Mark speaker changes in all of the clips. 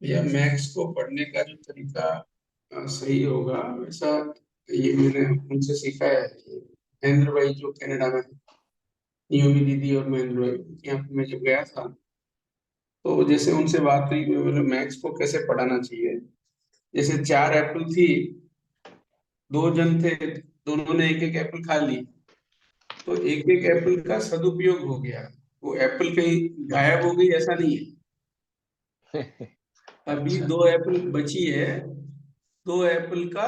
Speaker 1: भैया मैथ्स को पढ़ने का जो तरीका सही होगा वैसा, ये मैंने उनसे सीखा है। ये महेंद्र भाई जो कनाडा में हैं, नियोमी दीदी और महेंद्र भाई, यहाँ पे मैं जब गया था तो जैसे उनसे बात हुई, मैं बोले मैथ्स को कैसे पढ़ाना चाहिए। जैसे 4 एप्पल थी, 2 जन थे, दोनों ने एक एक एप्पल खा ली, तो एक एक एप्पल का सदुपयोग हो गया। वो एप्पल कहीं गायब हो गई ऐसा नहीं है। अभी
Speaker 2: अच्छा।
Speaker 1: 2 एप्पल बची है, 2 एप्पल का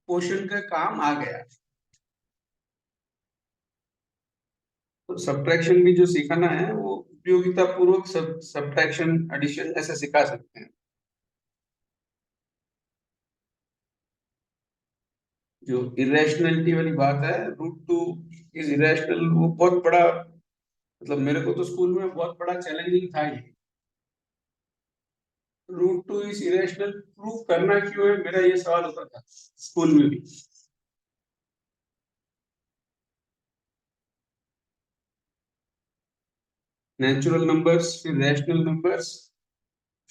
Speaker 1: पोषण का काम आ गया। तो सब्ट्रैक्शन भी जो सिखाना है वो उपयोगिता पूर्वक सब्ट्रैक्शन एडिशन ऐसे सिखा सकते हैं। जो इरेशनलिटी वाली बात है, रूट 2 इज इरेशनल, वो बहुत बड़ा, मतलब मेरे को तो स्कूल में बहुत बड़ा चैलेंजिंग था ये। रूट 2 इज इरेशनल प्रूव करना क्यों है, मेरा ये सवाल होता था स्कूल में भी। नेचुरल नंबर्स, फिर रैशनल नंबर्स,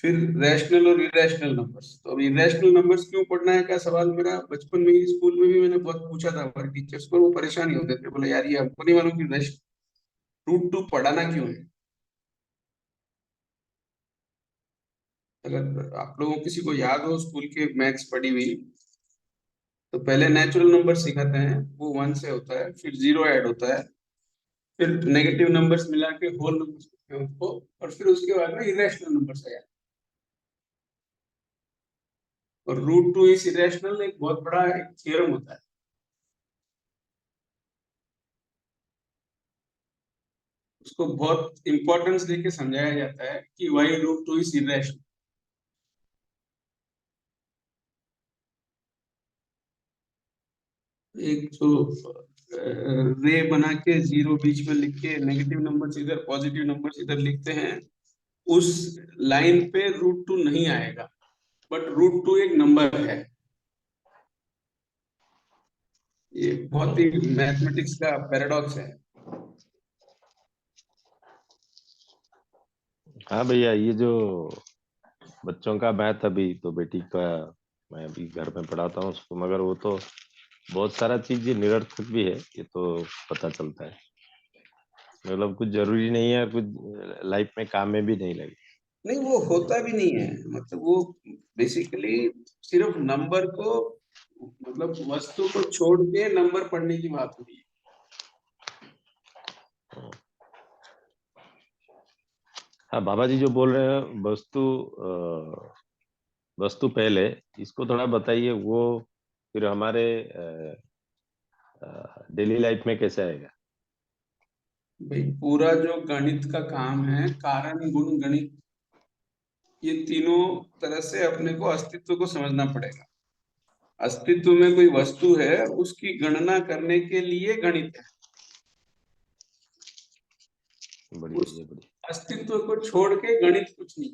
Speaker 1: फिर रैशनल और इरेशनल नंबर्स। तो अब इरेशनल नंबर्स क्यों पढ़ना है का सवाल मेरा बचपन में ही स्कूल में भी मैंने बहुत पूछा था हमारे टीचर्स को, वो परेशान ही होते थे, बोले यार ये हमको नहीं मालूम कि रूट 2 पढ़ाना क्यों है। अगर आप लोगों किसी को याद हो स्कूल के मैथ्स पढ़ी हुई, तो पहले नेचुरल नंबर सिखाते हैं, वो 1 से होता है, फिर 0 ऐड होता है, फिर नेगेटिव नंबर्स मिला के होल नंबर्स होते हैं उसको, और फिर उसके बाद में इरेशनल नंबर्स आया। और रूट 2 इज इरेशनल एक बहुत बड़ा एक थ्योरम होता है। उसको बहुत इंपॉर्टेंस देके समझाया जाता है कि वाई रूट 2 इज इरेशनल। एक जो रे बना के 0 बीच में लिख के नेगेटिव नंबर्स इधर, पॉजिटिव नंबर्स इधर लिखते हैं, उस लाइन पे रूट 2 नहीं आएगा, बट रूट 2 एक नंबर है। ये बहुत ही मैथमेटिक्स का पैराडॉक्स है।
Speaker 2: हाँ भैया, ये जो बच्चों का मैथ, अभी तो बेटी का मैं अभी घर में पढ़ाता हूँ उसको, मगर वो तो बहुत सारा चीज ये निरर्थक भी है, ये तो पता चलता है। मतलब कुछ जरूरी नहीं है, कुछ लाइफ में काम में भी नहीं लगे।
Speaker 1: नहीं, वो होता भी नहीं है, मतलब वो बेसिकली सिर्फ नंबर को, मतलब वस्तु को छोड़ के नंबर पढ़ने की बात हो रही है।
Speaker 2: हाँ बाबा जी जो बोल रहे हैं, वस्तु पहले, इसको थोड़ा बताइए। वो फिर हमारे डेली लाइफ में कैसे आएगा?
Speaker 1: भाई पूरा जो गणित का काम है, कारण गुण गणित, ये तीनों तरह से अपने को अस्तित्व को समझना पड़ेगा। अस्तित्व में कोई वस्तु है, उसकी गणना करने के लिए गणित है।
Speaker 2: बढ़िया
Speaker 1: उस
Speaker 2: ये बढ़िया।
Speaker 1: अस्तित्व को छोड़ के गणित कुछ नहीं।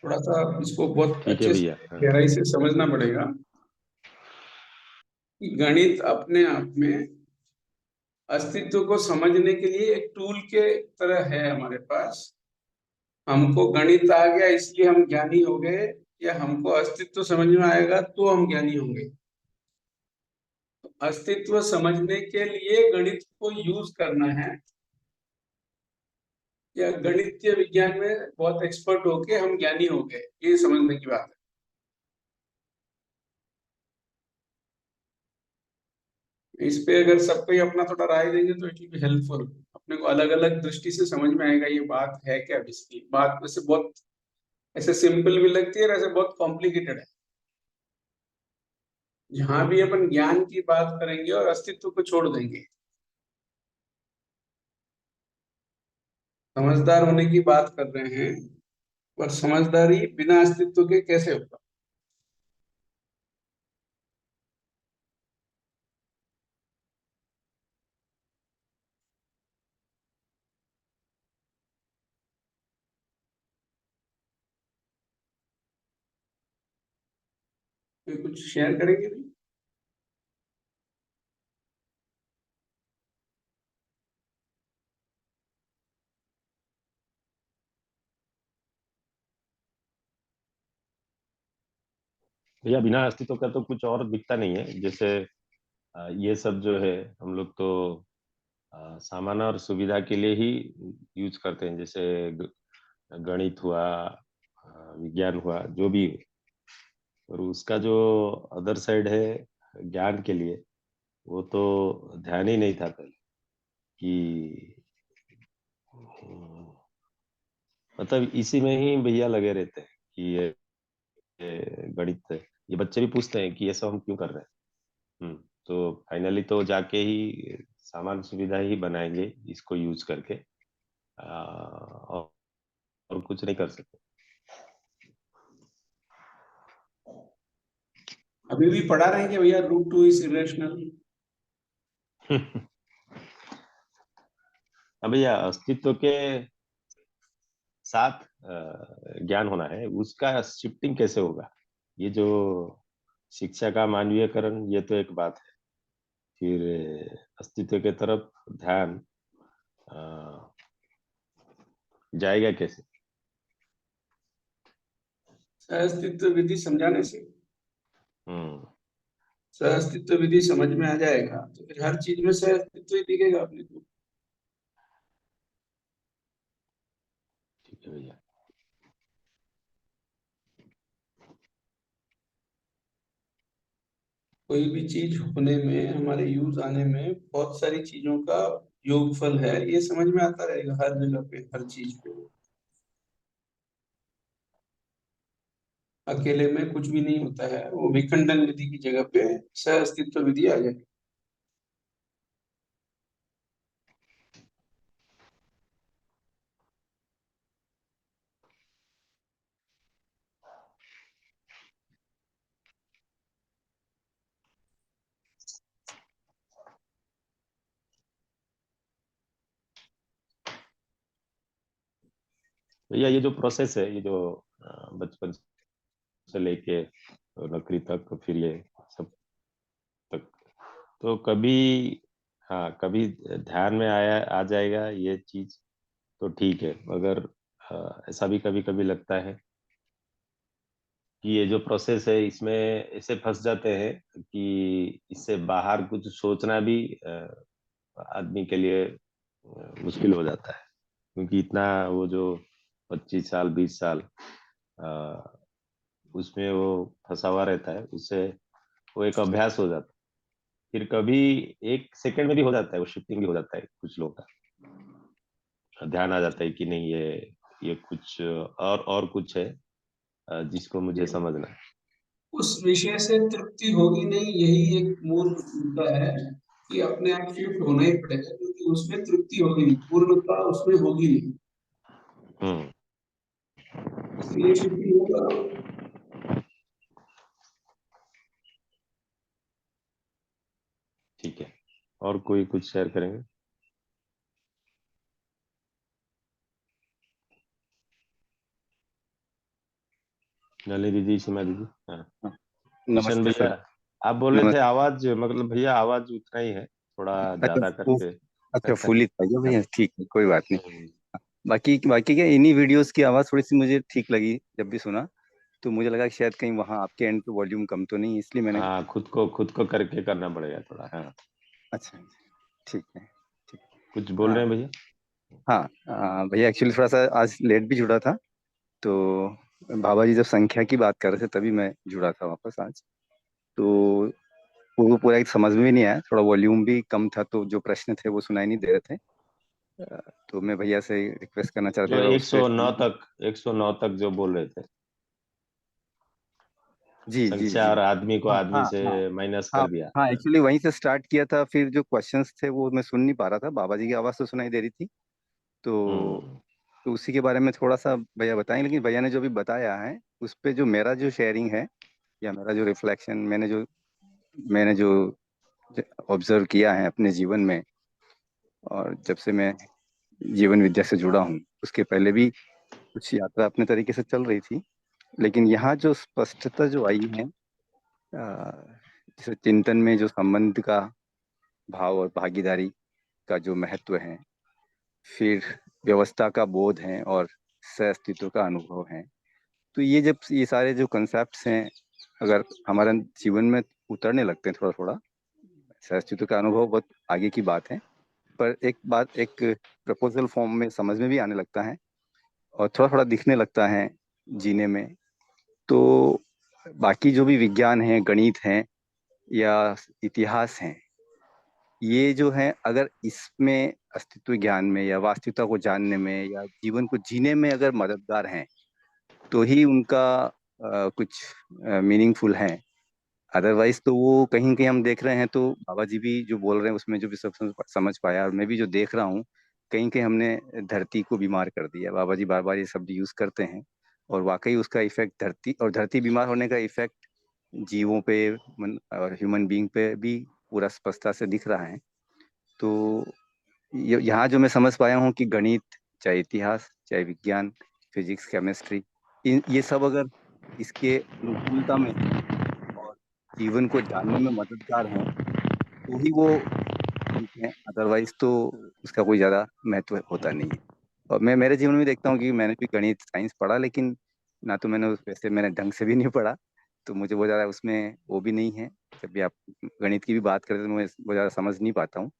Speaker 1: थोड़ा सा इसको बहुत
Speaker 2: ठीक है
Speaker 1: अच्छे से
Speaker 2: भैया, हाँ।
Speaker 1: गहराई से समझना पड़ेगा कि गणित अपने आप में अस्तित्व को समझने के लिए एक टूल के तरह है हमारे पास। हमको गणित आ गया इसलिए हम ज्ञानी हो गए, या हमको अस्तित्व समझ में आएगा तो हम ज्ञानी होंगे। अस्तित्व समझने के लिए गणित को यूज करना है, या गणितीय विज्ञान में बहुत एक्सपर्ट होके हम ज्ञानी हो गए, ये समझने की बात है। इस पे अगर सब कोई अपना थोड़ा राय देंगे तो इट विल बी हेल्पफुल। अपने को अलग अलग दृष्टि से समझ में आएगा ये बात है क्या। इसकी बात वैसे बहुत ऐसे सिंपल भी लगती है और ऐसे बहुत कॉम्प्लिकेटेड है। जहां भी अपन ज्ञान की बात करेंगे और अस्तित्व को छोड़ देंगे, समझदार होने की बात कर रहे हैं, पर समझदारी बिना अस्तित्व के कैसे होगा। कोई कुछ शेयर करेंगे भी?
Speaker 2: भैया बिना अस्तित्व का तो कुछ और दिखता नहीं है। जैसे ये सब जो है हम लोग तो सामान और सुविधा के लिए ही यूज करते हैं। जैसे गणित हुआ, विज्ञान हुआ, जो भी हो। और उसका जो अदर साइड है ज्ञान के लिए, वो तो ध्यान ही नहीं था पहले कि मतलब इसी में ही भैया लगे रहते हैं कि ये गणित है। ये बच्चे भी पूछते हैं कि ये सब हम क्यों कर रहे हैं। तो फाइनली तो जाके ही सामान सुविधा ही बनाएंगे इसको यूज करके, और कुछ नहीं कर सकते।
Speaker 1: अभी भी पढ़ा रहे हैं कि भैया रूट टू इज इरेशनल?
Speaker 2: अब भैया अस्तित्व के साथ ज्ञान होना है, उसका शिफ्टिंग कैसे होगा? ये जो शिक्षा का मानवीयकरण, ये तो एक बात है। फिर अस्तित्व के तरफ ध्यान अ, जाएगा कैसे?
Speaker 1: सहअस्तित्व विधि समझाने से
Speaker 2: हम्म।
Speaker 1: सहअस्तित्व विधि समझ में आ जाएगा तो फिर हर चीज में सहअस्तित्व ही दिखेगा अपने को।
Speaker 2: ठीक है भैया।
Speaker 1: कोई भी चीज होने में, हमारे यूज आने में बहुत सारी चीजों का योगफल है, ये समझ में आता रहेगा हर जगह पे, हर चीज पे। अकेले में कुछ भी नहीं होता है, वो विखंडन विधि की जगह पे सह अस्तित्व विधि आ जाए।
Speaker 2: भैया ये जो प्रोसेस है, ये जो बचपन से लेके नौकरी तक, फिर ये सब तक, तो कभी, हाँ कभी ध्यान में आया आ जाएगा ये चीज तो ठीक है। मगर ऐसा भी कभी कभी लगता है कि ये जो प्रोसेस है इसमें ऐसे फंस जाते हैं कि इससे बाहर कुछ सोचना भी आदमी के लिए मुश्किल हो जाता है। क्योंकि इतना वो जो 25 साल 20 साल उसमें वो फंसा हुआ रहता है, उससे वो एक अभ्यास हो जाता है। फिर कभी एक सेकंड में भी हो जाता है, वो शिफ्टिंग भी हो जाता है कुछ लोगों का। ध्यान आ जाता है कि नहीं, ये कुछ और कुछ है जिसको मुझे समझना है।
Speaker 1: उस विषय से तृप्ति होगी नहीं, यही एक मूल मुद्दा है कि अपने आप शिफ्ट होना ही पड़ेगा, क्योंकि उसमें तृप्ति होगी नहीं, पूर्णता उसमें होगी नहीं,
Speaker 2: हम्म।
Speaker 1: इसलिए शिफ्ट होगा।
Speaker 2: ठीक है। और कोई कुछ शेयर करेंगे? नली दीदी, सीमा दीदी, हाँ।
Speaker 3: हाँ,
Speaker 2: किशन
Speaker 3: नमस्ते
Speaker 2: भैया,
Speaker 3: सर।
Speaker 2: आप बोल रहे थे
Speaker 3: नमस्ते।
Speaker 2: आवाज, मतलब भैया आवाज उतना ही है, थोड़ा
Speaker 3: अच्छा
Speaker 2: ज्यादा
Speaker 3: वो
Speaker 2: करके
Speaker 3: अच्छा
Speaker 2: कर
Speaker 3: फुली था क्या भैया?
Speaker 2: कर।
Speaker 3: ठीक है, कोई बात नहीं।
Speaker 2: हम्म।
Speaker 3: बाकी बाकी क्या, इन्हीं वीडियोस की आवाज़ थोड़ी सी मुझे ठीक लगी जब भी सुना। तो मुझे लगा कि शायद कहीं वहाँ आपके एंड पे वॉल्यूम कम तो नहीं, इसलिए मैंने।
Speaker 2: हाँ, खुद को करके करना पड़ेगा थोड़ा, हाँ।
Speaker 3: अच्छा, ठीक है, ठीक।
Speaker 2: कुछ बोल रहे हैं भैया?
Speaker 3: हाँ, भैया एक्चुअली थोड़ा सा आज लेट भी जुड़ा था। तो बाबा जी जब संख्या की बात कर रहे थे तभी मैं जुड़ा था वापस आज। तो वो पूरा एक समझ में भी नहीं आया, थोड़ा वॉल्यूम भी कम था, तो जो प्रश्न थे वो सुनाई नहीं दे रहे थे। तो मैं भैया से रिक्वेस्ट करना चाहता
Speaker 2: जो
Speaker 3: था उस पे।
Speaker 2: 109 तक, 109 तक जो बोल रहे थे,
Speaker 3: जी जी
Speaker 2: संख्या
Speaker 3: जी।
Speaker 2: और आदमी को
Speaker 3: हाँ
Speaker 2: आदमी
Speaker 3: हाँ
Speaker 2: से
Speaker 3: हाँ।
Speaker 2: माइनस
Speaker 3: हाँ
Speaker 2: कर दिया।
Speaker 3: हाँ, एक्चुअली वहीं से स्टार्ट किया था, फिर जो क्वेश्चंस थे वो मैं सुन नहीं पा रहा था, बाबा जी की आवाज़ तो सुनाई दे रही थी। तो
Speaker 2: हम्म।
Speaker 3: तो उसी के बारे में थोड़ा सा भैया बताएंगे, लेकिन भैया ने जो भी बताया है उस पे जो मेरा जो शेयरिंग है या मेरा जो रिफ्लेक्शन, मैंने जो ऑब्जर्व किया है अपने जीवन में, और जब से मैं जीवन विद्या से जुड़ा हूँ उसके पहले भी कुछ यात्रा अपने तरीके से चल रही थी। लेकिन यहाँ जो स्पष्टता जो आई है, जैसे चिंतन में जो संबंध का भाव और भागीदारी का जो महत्व है, फिर व्यवस्था का बोध है और सह अस्तित्व का अनुभव है। तो ये जब ये सारे जो कंसेप्ट्स हैं अगर हमारे जीवन में उतरने लगते हैं थोड़ा थोड़ा, अस्तित्व का अनुभव बहुत आगे की बात है, पर एक बात एक प्रपोजल फॉर्म में समझ में भी आने लगता है और थोड़ा थोड़ा दिखने लगता है जीने में, तो बाकी जो भी विज्ञान है, गणित है या इतिहास है, ये जो है अगर इसमें अस्तित्व ज्ञान में या वास्तविकता को जानने में या जीवन को जीने में अगर मददगार हैं तो ही उनका कुछ मीनिंगफुल है। अदरवाइज तो वो कहीं कहीं हम देख रहे हैं, तो बाबा जी भी जो बोल रहे हैं उसमें जो भी सब समझ पाया, और मैं भी जो देख रहा हूँ कहीं कहीं हमने धरती को बीमार कर दिया। बाबा जी बार बार ये शब्द यूज करते हैं और वाकई उसका इफेक्ट धरती बीमार होने का इफेक्ट जीवों पे और ह्यूमन बीइंग पे भी पूरा स्पष्टता से दिख रहा है। तो यहाँ जो मैं समझ पाया हूँ कि गणित, चाहे इतिहास, चाहे विज्ञान, फिजिक्स, केमिस्ट्री, ये सब अगर इसके अनुकूलता में है और जीवन को जानने में मददगार हैं तो ही वो ठीक है, अदरवाइज तो उसका कोई ज्यादा महत्व होता नहीं है। और मैं मेरे जीवन में देखता हूँ कि मैंने भी गणित साइंस पढ़ा, लेकिन ना तो वैसे मैंने ढंग से भी नहीं पढ़ा, तो मुझे वो ज्यादा उसमें वो भी नहीं है। जब भी आप गणित की भी बात करते हैं तो मैं वो ज्यादा समझ नहीं पाता हूँ।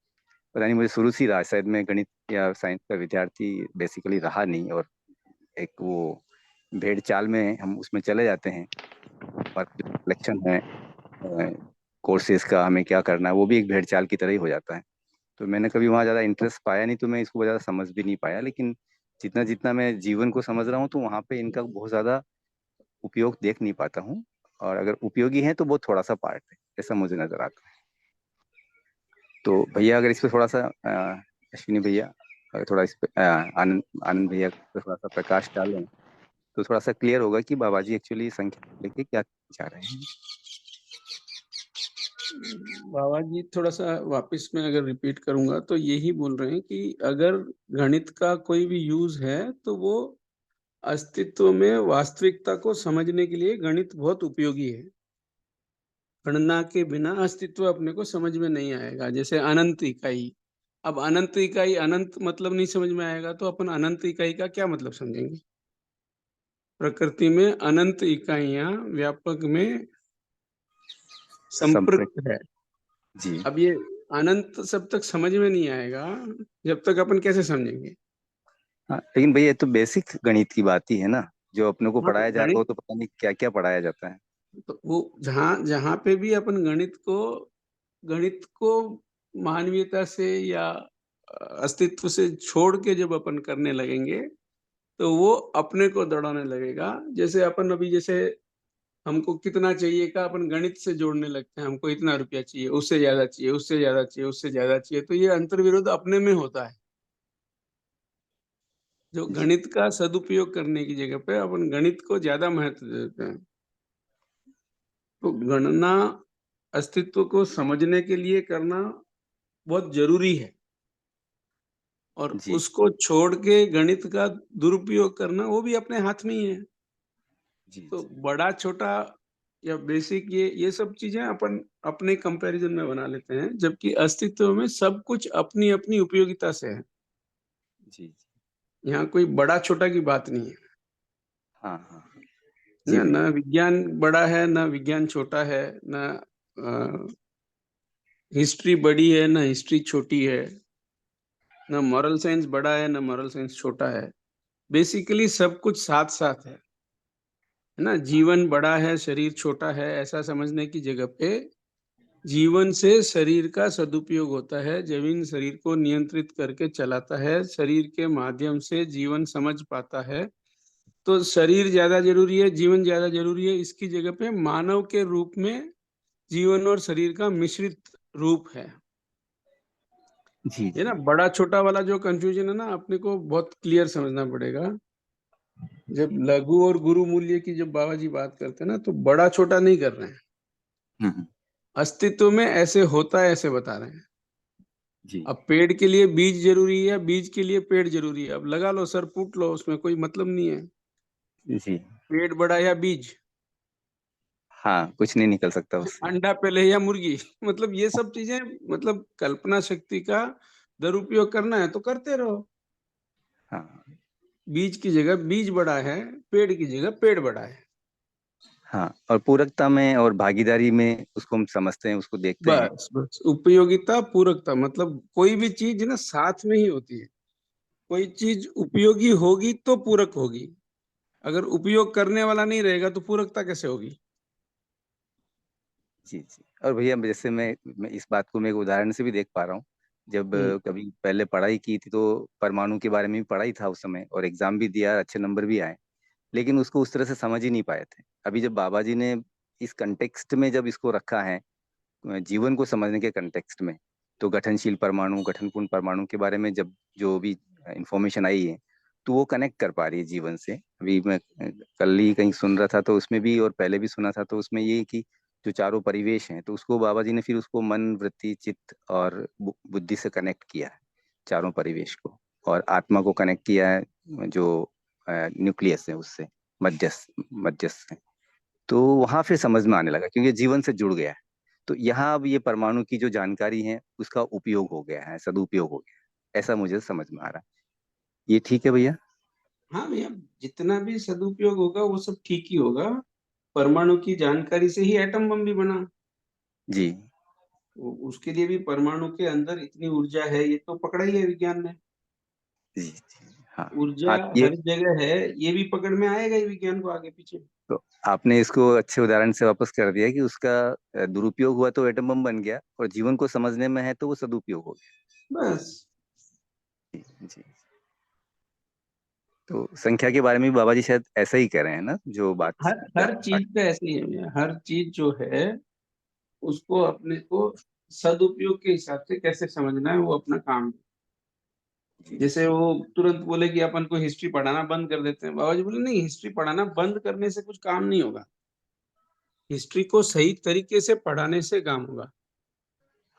Speaker 3: पता नहीं, मुझे शुरू से ही रहा, शायद मैं गणित या साइंस का विद्यार्थी बेसिकली रहा नहीं, और एक वो भेड़ चाल में हम उसमें चले जाते हैं, और रिफ्लेक्शन है कोर्सेज का, हमें क्या करना है, वो भी एक भेड़ चाल की तरह ही हो जाता है। तो मैंने कभी वहाँ ज़्यादा इंटरेस्ट पाया नहीं, तो मैं इसको ज़्यादा समझ भी नहीं पाया। लेकिन जितना जितना मैं जीवन को समझ रहा हूँ तो वहाँ पे इनका बहुत ज़्यादा उपयोग देख नहीं पाता हूँ, और अगर उपयोगी है तो बहुत थोड़ा सा पार्ट है, ऐसा मुझे नजर आता है। तो भैया अगर इस पे थोड़ा सा अश्विनी भैया अगर थोड़ा इस पे आनंद आनंद भैया पे थोड़ा सा प्रकाश डालें तो थोड़ा सा क्लियर होगा कि बाबा जी एक्चुअली संख्या लेके क्या चाह रहे हैं।
Speaker 1: बाबा जी थोड़ा सा वापस में अगर रिपीट करूंगा तो यही बोल रहे हैं कि अगर गणित का कोई भी यूज है तो वो अस्तित्व में वास्तविकता को समझने के लिए गणित बहुत उपयोगी है। गणना के बिना अस्तित्व अपने को समझ में नहीं आएगा। जैसे अनंत इकाई, अब अनंत इकाई अनंत मतलब नहीं समझ में आएगा तो अपन अनंत इकाई का क्या मतलब समझेंगे। प्रकृति में अनंत इकाइयां व्यापक में
Speaker 3: संप्रक
Speaker 1: संपृक्त है।
Speaker 3: जी।
Speaker 1: अब ये अनंत सब तक समझ में नहीं आएगा जब तक अपन कैसे समझेंगे।
Speaker 3: हाँ, लेकिन भैया ये तो बेसिक गणित की बात ही है ना, जो अपने को
Speaker 1: हाँ तो
Speaker 3: पढ़ाया जा रहा हो,
Speaker 1: गणित,
Speaker 3: तो पता नहीं क्या क्या पढ़ाया जाता है।
Speaker 1: तो वो जहाँ जहाँ पे भी अपन गणित को मानवीयता से या अस्तित्व से छोड़ के जब अपन करने लगेंगे तो वो अपने को दौड़ाने लगेगा। जैसे अपन अभी जैसे हमको कितना चाहिए का अपन गणित से जोड़ने लगते हैं, हमको इतना रुपया चाहिए, उससे ज्यादा चाहिए, उससे ज्यादा चाहिए, उससे ज्यादा चाहिए, तो ये अंतर्विरोध अपने में होता है। जो
Speaker 3: जी
Speaker 1: गणित का सदुपयोग करने की जगह पे अपन गणित को ज्यादा महत्व देते हैं। तो गणना अस्तित्व को समझने के लिए करना बहुत जरूरी है, और
Speaker 3: जी
Speaker 1: उसको छोड़ के गणित का दुरुपयोग करना वो भी अपने हाथ में ही है।
Speaker 3: जी
Speaker 1: तो
Speaker 3: जी
Speaker 1: बड़ा छोटा या बेसिक ये सब चीजें अपन अपने कंपैरिजन में बना लेते हैं, जबकि अस्तित्व में सब कुछ अपनी अपनी उपयोगिता से है।
Speaker 3: जी।
Speaker 1: यहाँ कोई बड़ा छोटा की बात नहीं है
Speaker 3: हाँ हाँ हाँ। जी
Speaker 1: ना।
Speaker 3: भैया।
Speaker 1: ना विज्ञान बड़ा है ना विज्ञान छोटा है, ना हिस्ट्री बड़ी है ना हिस्ट्री छोटी है, ना मॉरल साइंस बड़ा है ना मॉरल साइंस छोटा है। बेसिकली सब कुछ साथ साथ है ना। जीवन बड़ा है शरीर छोटा है ऐसा समझने की जगह पे जीवन से शरीर का सदुपयोग होता है। जमीन शरीर को नियंत्रित करके चलाता है, शरीर के माध्यम से जीवन समझ पाता है। तो शरीर ज्यादा जरूरी है, जीवन ज्यादा जरूरी है, इसकी जगह पे मानव के रूप में जीवन और शरीर का मिश्रित रूप है।
Speaker 3: जी
Speaker 1: ये
Speaker 3: जी
Speaker 1: ना बड़ा छोटा वाला जो कंफ्यूजन है ना, अपने को बहुत क्लियर समझना पड़ेगा। जब लघु और गुरु मूल्य की जब बाबा जी बात करते हैं ना, तो बड़ा छोटा नहीं कर रहे हैं।
Speaker 3: हम्म।
Speaker 1: अस्तित्व में ऐसे होता है ऐसे बता रहे हैं।
Speaker 3: जी
Speaker 1: अब पेड़ के लिए बीज जरूरी है, बीज के लिए पेड़ जरूरी है। अब लगा लो सर, फूट लो, उसमें कोई मतलब नहीं है।
Speaker 3: जी।
Speaker 1: पेड़ बड़ा या बीज,
Speaker 3: हाँ, कुछ नहीं निकल सकता उससे।
Speaker 1: अंडा पहले या मुर्गी मतलब ये सब चीजें, मतलब कल्पना शक्ति का दुरुपयोग करना है तो करते रहो।
Speaker 3: हाँ
Speaker 1: बीज की जगह बीज बड़ा है, पेड़ की जगह पेड़ बड़ा है।
Speaker 3: हाँ, और पूरकता में और भागीदारी में उसको हम समझते हैं, उसको देखते हैं।
Speaker 1: बस बस उपयोगिता पूरकता मतलब कोई भी चीज ना साथ में ही होती है। कोई चीज उपयोगी होगी तो पूरक होगी, अगर उपयोग करने वाला नहीं रहेगा तो पूरकता कैसे होगी।
Speaker 3: जी जी। और भैया जैसे मैं इस बात को मैं एक उदाहरण से भी देख पा रहा हूँ। जब
Speaker 1: हम्म।
Speaker 3: कभी पहले पढ़ाई की थी तो परमाणु के बारे में भी पढ़ाई था उस समय, और एग्जाम भी दिया, अच्छे नंबर भी आए। लेकिन उसको उस तरह से समझ ही नहीं पाए थे। अभी जब बाबा जी ने इस कंटेक्स्ट में जब इसको रखा है, जीवन को समझने के कंटेक्स्ट में, तो गठनशील परमाणु, गठनपूर्ण परमाणु के बारे में जब जो भी इंफॉर्मेशन आई है, तो वो कनेक्ट कर पा रही है जीवन से। अभी मैं कल ही कहीं सुन रहा था तो उसमें भी, और पहले भी सुना था तो उसमें ये कि जो चारों परिवेश हैं, तो उसको बाबा जी ने फिर उसको मन, वृत्ति, चित्त और बुद्धि से कनेक्ट किया है, चारों परिवेश को। और आत्मा को कनेक्ट किया है जो न्यूक्लियस है उससे, मध्यस्थ मध्यस्थ से। तो वहां फिर समझ में आने लगा, क्योंकि जीवन से जुड़ गया है। तो यहाँ अब ये परमाणु की जो जानकारी है उसका उपयोग हो गया है, सदुपयोग हो गया है, ऐसा मुझे समझ में आ रहा है। ये ठीक है भैया?
Speaker 1: हाँ भैया, जितना भी सदुपयोग होगा वो सब ठीक ही होगा। परमाणु की जानकारी से ही एटम बम भी बना।
Speaker 3: जी
Speaker 1: उसके लिए भी परमाणु के अंदर इतनी ऊर्जा है, ये तो पकड़ा ही है विज्ञान ने।
Speaker 3: जी जी। हाँ
Speaker 1: ऊर्जा
Speaker 3: हाँ, ये
Speaker 1: हर जगह है, ये भी पकड़ में आएगा ही विज्ञान को आगे पीछे।
Speaker 3: तो आपने इसको अच्छे उदाहरण से वापस कर दिया कि उसका दुरुपयोग हुआ तो एटम बम बन गया, और जीवन को समझने में है तो वो सदुपयोग हो
Speaker 1: बस
Speaker 3: गया। जी जी। तो संख्या के बारे में भी बाबा जी शायद ऐसा ही कह रहे हैं ना, जो बात
Speaker 1: हर हर चीज का ऐसे ही है भैया। हर चीज जो है उसको अपने को सदुपयोग के हिसाब से कैसे समझना है, वो अपना काम है।
Speaker 3: जी
Speaker 1: जैसे वो तुरंत बोले कि अपन को हिस्ट्री पढ़ाना बंद कर देते हैं, बाबा जी बोले नहीं, हिस्ट्री पढ़ाना बंद करने से कुछ काम नहीं होगा, हिस्ट्री को सही तरीके से पढ़ाने से काम होगा।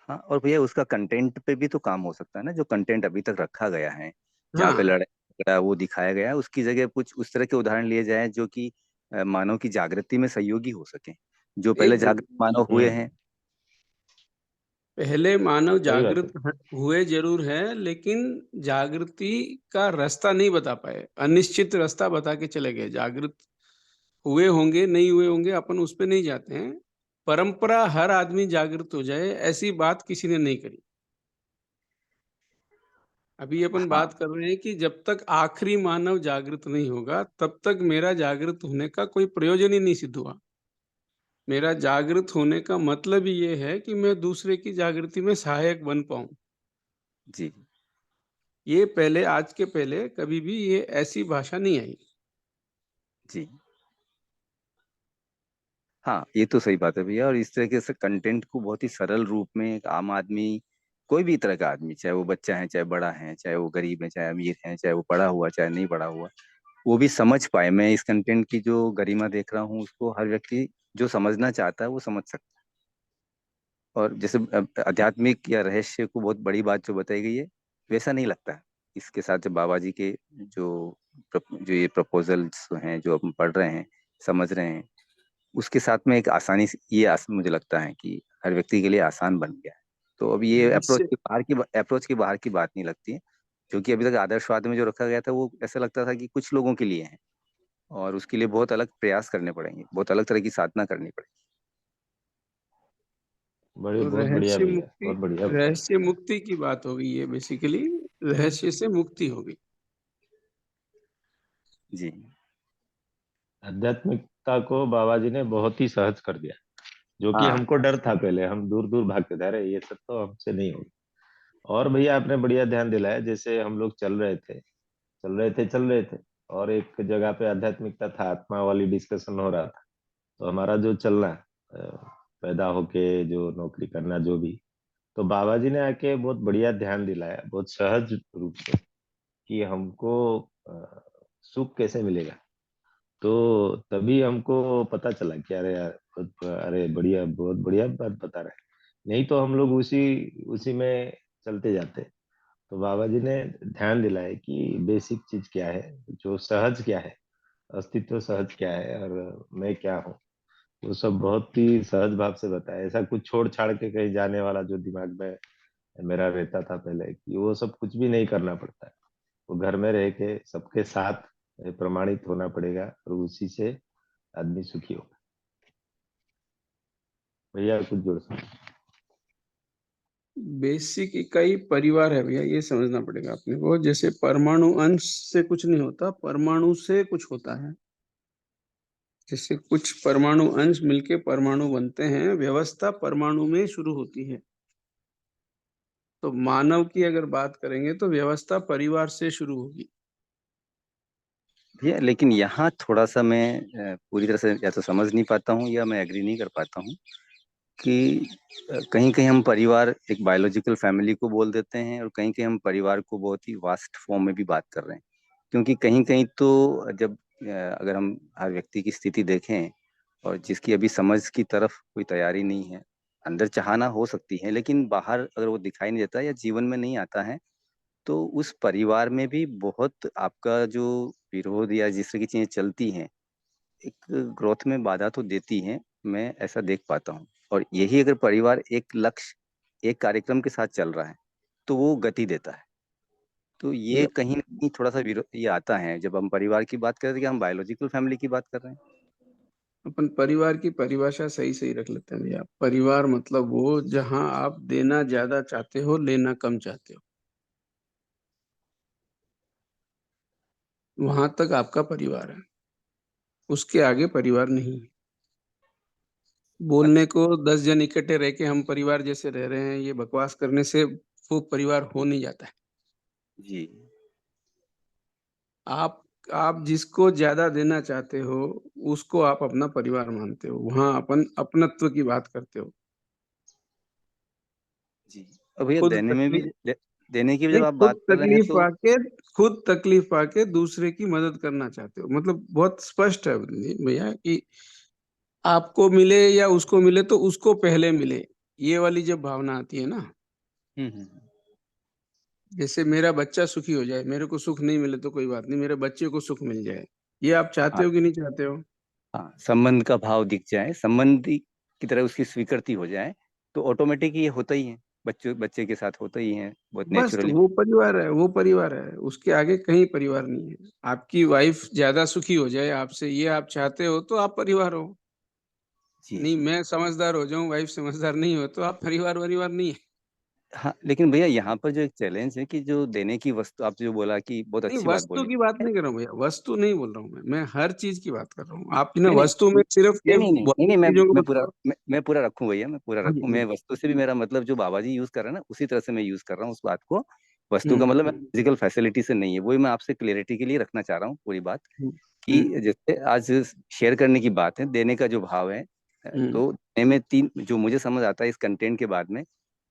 Speaker 3: हाँ। और भैया उसका कंटेंट पे भी तो काम हो सकता है ना, जो कंटेंट अभी तक रखा गया है, जहाँ पे
Speaker 1: हाँ
Speaker 3: लड़ाई झगड़ा वो दिखाया गया है, उसकी जगह कुछ उस तरह के उदाहरण लिए जाएं जो कि मानव की जागृति में सहयोगी हो सके, जो पहले
Speaker 1: एकदम।
Speaker 3: जागृत मानव हुए हैं।
Speaker 1: पहले मानव
Speaker 2: सही बात
Speaker 1: जागृत
Speaker 2: है।
Speaker 1: हुए जरूर है, लेकिन जागृति का रास्ता नहीं बता पाए, अनिश्चित रास्ता बता के चले गए। जागृत हुए होंगे नहीं हुए होंगे अपन उस पे नहीं जाते हैं। परंपरा हर आदमी जागृत हो जाए ऐसी बात किसी ने नहीं करी। अभी अपन
Speaker 3: हाँ
Speaker 1: बात कर रहे हैं कि जब तक आखिरी मानव जागृत नहीं होगा तब तक मेरा जागृत होने का कोई प्रयोजन ही नहीं सिद्ध हुआ। मेरा जागृत होने का मतलब ही ये है कि मैं दूसरे की जागृति में सहायक बन पाऊं।
Speaker 3: जी
Speaker 1: ये पहले, आज के पहले कभी भी ये ऐसी भाषा नहीं आई।
Speaker 3: जी। हाँ, ये तो सही बात है भैया। और इस तरीके से कंटेंट को बहुत ही सरल रूप में एक आम आदमी, कोई भी तरह का आदमी, चाहे वो बच्चा है, चाहे बड़ा है, चाहे वो गरीब है, चाहे अमीर है, चाहे वो पढ़ा हुआ, चाहे नहीं पढ़ा हुआ, वो भी समझ पाए। मैं इस कंटेंट की जो गरिमा देख रहा हूँ उसको हर व्यक्ति जो समझना चाहता है वो समझ सकता है। और जैसे आध्यात्मिक या रहस्य को बहुत बड़ी बात जो बताई गई है, वैसा नहीं लगता है। इसके साथ जो बाबा जी के जो जो ये प्रपोजल्स हैं जो हम पढ़ रहे हैं, समझ रहे हैं, उसके साथ में एक आसानी से ये मुझे लगता है कि हर व्यक्ति के लिए आसान बन गया है। तो अब ये
Speaker 1: रहस्य
Speaker 3: अप्रोच के बाहर की बात नहीं लगती है। क्योंकि अभी तक आदर्शवाद में जो रखा गया था वो ऐसा लगता था कि कुछ लोगों के लिए है, और उसके लिए बहुत अलग प्रयास करने पड़ेंगे, बहुत अलग तरह की साधना करनी पड़ेगी।
Speaker 2: बड़ी
Speaker 1: तो
Speaker 2: बहुत बढ़िया
Speaker 1: रहस्य
Speaker 2: भैया,
Speaker 1: मुक्ति,
Speaker 2: बहुत बढ़िया।
Speaker 1: रहस्य मुक्ति की बात हो गई है बेसिकली। रहस्य से मुक्ति हो गई।
Speaker 3: जी
Speaker 2: आध्यात्मिकता को बाबा जी ने बहुत ही सहज कर दिया, जो कि
Speaker 3: हाँ
Speaker 2: हमको डर था पहले, हम दूर दूर भागते थे, अरे ये सब तो हमसे नहीं होगा। और भैया आपने बढ़िया ध्यान दिलाया, जैसे हम लोग चल रहे थे और एक जगह पे आध्यात्मिकता था, आत्मा वाली डिस्कशन हो रहा था। तो हमारा जो चलना पैदा होके जो नौकरी करना जो भी, तो बाबा जी ने आके बहुत बढ़िया ध्यान दिलाया, बहुत सहज रूप से, कि हमको सुख कैसे मिलेगा। तो तभी हमको पता चला कि अरे यार, अरे बढ़िया, बहुत बढ़िया बात बता रहे हैं। नहीं तो हम लोग उसी उसी में चलते जाते। तो बाबा जी ने ध्यान दिलाया कि बेसिक चीज क्या है, जो सहज क्या है, अस्तित्व सहज क्या है, और मैं क्या हूँ। वो सब बहुत ही सहज भाव से बताया, ऐसा कुछ छोड़ छाड़ के कहीं जाने वाला जो दिमाग में मेरा रहता था पहले, कि वो सब कुछ भी नहीं करना पड़ता है। वो घर में रह के सबके साथ प्रमाणित होना पड़ेगा, और उसी से आदमी सुखी होगा। भैया कुछ जोड़ सकते?
Speaker 1: बेसिक इकाई परिवार है भैया, ये समझना पड़ेगा अपने को। जैसे परमाणु अंश से कुछ नहीं होता, परमाणु से कुछ होता है। जैसे कुछ परमाणु अंश मिलके परमाणु बनते हैं, व्यवस्था परमाणु में शुरू होती है। तो मानव की अगर बात करेंगे तो व्यवस्था परिवार से शुरू होगी।
Speaker 3: भैया लेकिन यहाँ थोड़ा सा मैं पूरी तरह से या तो समझ नहीं पाता हूँ या मैं एग्री नहीं कर पाता हूँ कि कहीं कहीं हम परिवार एक बायोलॉजिकल फैमिली को बोल देते हैं और कहीं कहीं हम परिवार को बहुत ही वास्ट फॉर्म में भी बात कर रहे हैं। क्योंकि कहीं कहीं तो जब अगर हम हर व्यक्ति की स्थिति देखें और जिसकी अभी समझ की तरफ कोई तैयारी नहीं है, अंदर चाहना हो सकती है लेकिन बाहर अगर वो दिखाई नहीं देता या जीवन में नहीं आता है, तो उस परिवार में भी बहुत आपका जो विरोध या जिस तरह की चीजें चलती हैं एक ग्रोथ में बाधा तो देती हैं। मैं ऐसा देख पाता हूँ। और यही अगर परिवार एक लक्ष्य एक कार्यक्रम के साथ चल रहा है तो वो गति देता है। तो ये
Speaker 1: भैया
Speaker 3: कहीं ना कहीं थोड़ा सा विरोध ये आता है जब हम परिवार की बात कर रहे हैं कि हम बायोलॉजिकल फैमिली की बात कर रहे हैं।
Speaker 1: अपन परिवार की परिभाषा सही सही रख लेते हैं भैया। परिवार मतलब वो जहां आप देना ज्यादा चाहते हो, लेना कम चाहते हो, वहां तक आपका परिवार है। उसके आगे परिवार नहीं है। बोलने को 10 जन इकट्ठे रह के हम परिवार जैसे रह रहे हैं, ये बकवास करने से वो परिवार हो नहीं जाता है।
Speaker 3: जी
Speaker 1: आप आप जिसको ज्यादा देना चाहते हो, उसको आप अपना परिवार मानते हो, वहां अपन अपनत्व की बात करते हो।
Speaker 3: जी। और भैया
Speaker 1: खुद
Speaker 3: देने में भी
Speaker 1: तकलीफ
Speaker 3: देने की भी जब
Speaker 1: नहीं,
Speaker 3: आप बात कर रहे हैं तो
Speaker 1: खुद तकलीफ पाके दूसरे की मदद करना चाहते हो। मतलब बहुत स्पष्ट है भैया कि आपको मिले या उसको मिले तो उसको पहले मिले, ये वाली जब भावना आती है ना।
Speaker 3: हम्म।
Speaker 1: जैसे मेरा बच्चा सुखी हो जाए, मेरे को सुख नहीं मिले तो कोई बात नहीं, मेरे बच्चे को सुख मिल जाए, ये आप चाहते
Speaker 3: हाँ
Speaker 1: हो कि नहीं चाहते हो?
Speaker 3: हाँ, संबंध का भाव दिख जाए, संबंधी की तरह उसकी स्वीकृति हो जाए, तो ऑटोमेटिक ये होता ही है। बच्चे बच्चे के साथ होता ही है बहुत
Speaker 1: बस तो
Speaker 3: नेचुरली।
Speaker 1: वो परिवार है, वो परिवार है, उसके आगे कहीं परिवार नहीं है। आपकी वाइफ ज्यादा सुखी हो जाए आपसे, ये आप चाहते हो तो आप परिवार हो।
Speaker 3: जी
Speaker 1: नहीं,
Speaker 3: जी।
Speaker 1: मैं समझदार हो जाऊं, वाइफ समझदार नहीं हो, तो आप परिवार नहीं है।
Speaker 3: हाँ लेकिन भैया यहाँ पर जो एक चैलेंज है कि जो देने की वस्तु आप जो बोला कि बहुत
Speaker 1: नहीं,
Speaker 3: अच्छी बात
Speaker 1: वस्तु
Speaker 3: बोली।
Speaker 1: की बात नहीं कर रहा हूँ भैया, वस्तु नहीं बोल रहा हूँ मैं हर चीज की बात कर रहा हूँ। आप ना
Speaker 3: नहीं नहीं
Speaker 1: वस्तु में सिर्फ
Speaker 3: नहीं
Speaker 1: ये
Speaker 3: नहीं नहीं नहीं नहीं,
Speaker 1: भौतिक चीजों को
Speaker 3: मैं
Speaker 1: मत
Speaker 3: पूरा
Speaker 1: करो।
Speaker 3: मैं पूरा रखूं भैया, मैं पूरा रखूं। मैं
Speaker 1: हम्म,
Speaker 3: वस्तु से भी मेरा मतलब जो बाबा जी यूज कर रहे हैं ना उसी तरह से मैं यूज कर रहा हूँ उस बात को। वस्तु का
Speaker 1: हम्म,
Speaker 3: मतलब फिजिकल फैसिलिटी से नहीं है, वही मैं आपसे क्लियरिटी के लिए रखना चाह रहा हूँ पूरी बात।
Speaker 1: हम्म,
Speaker 3: कि
Speaker 1: हम्म,
Speaker 3: जैसे आज शेयर करने की बात है, देने का जो भाव है,
Speaker 1: हम्म,
Speaker 3: तो देने में तीन जो मुझे समझ आता है इस कंटेंट के बाद में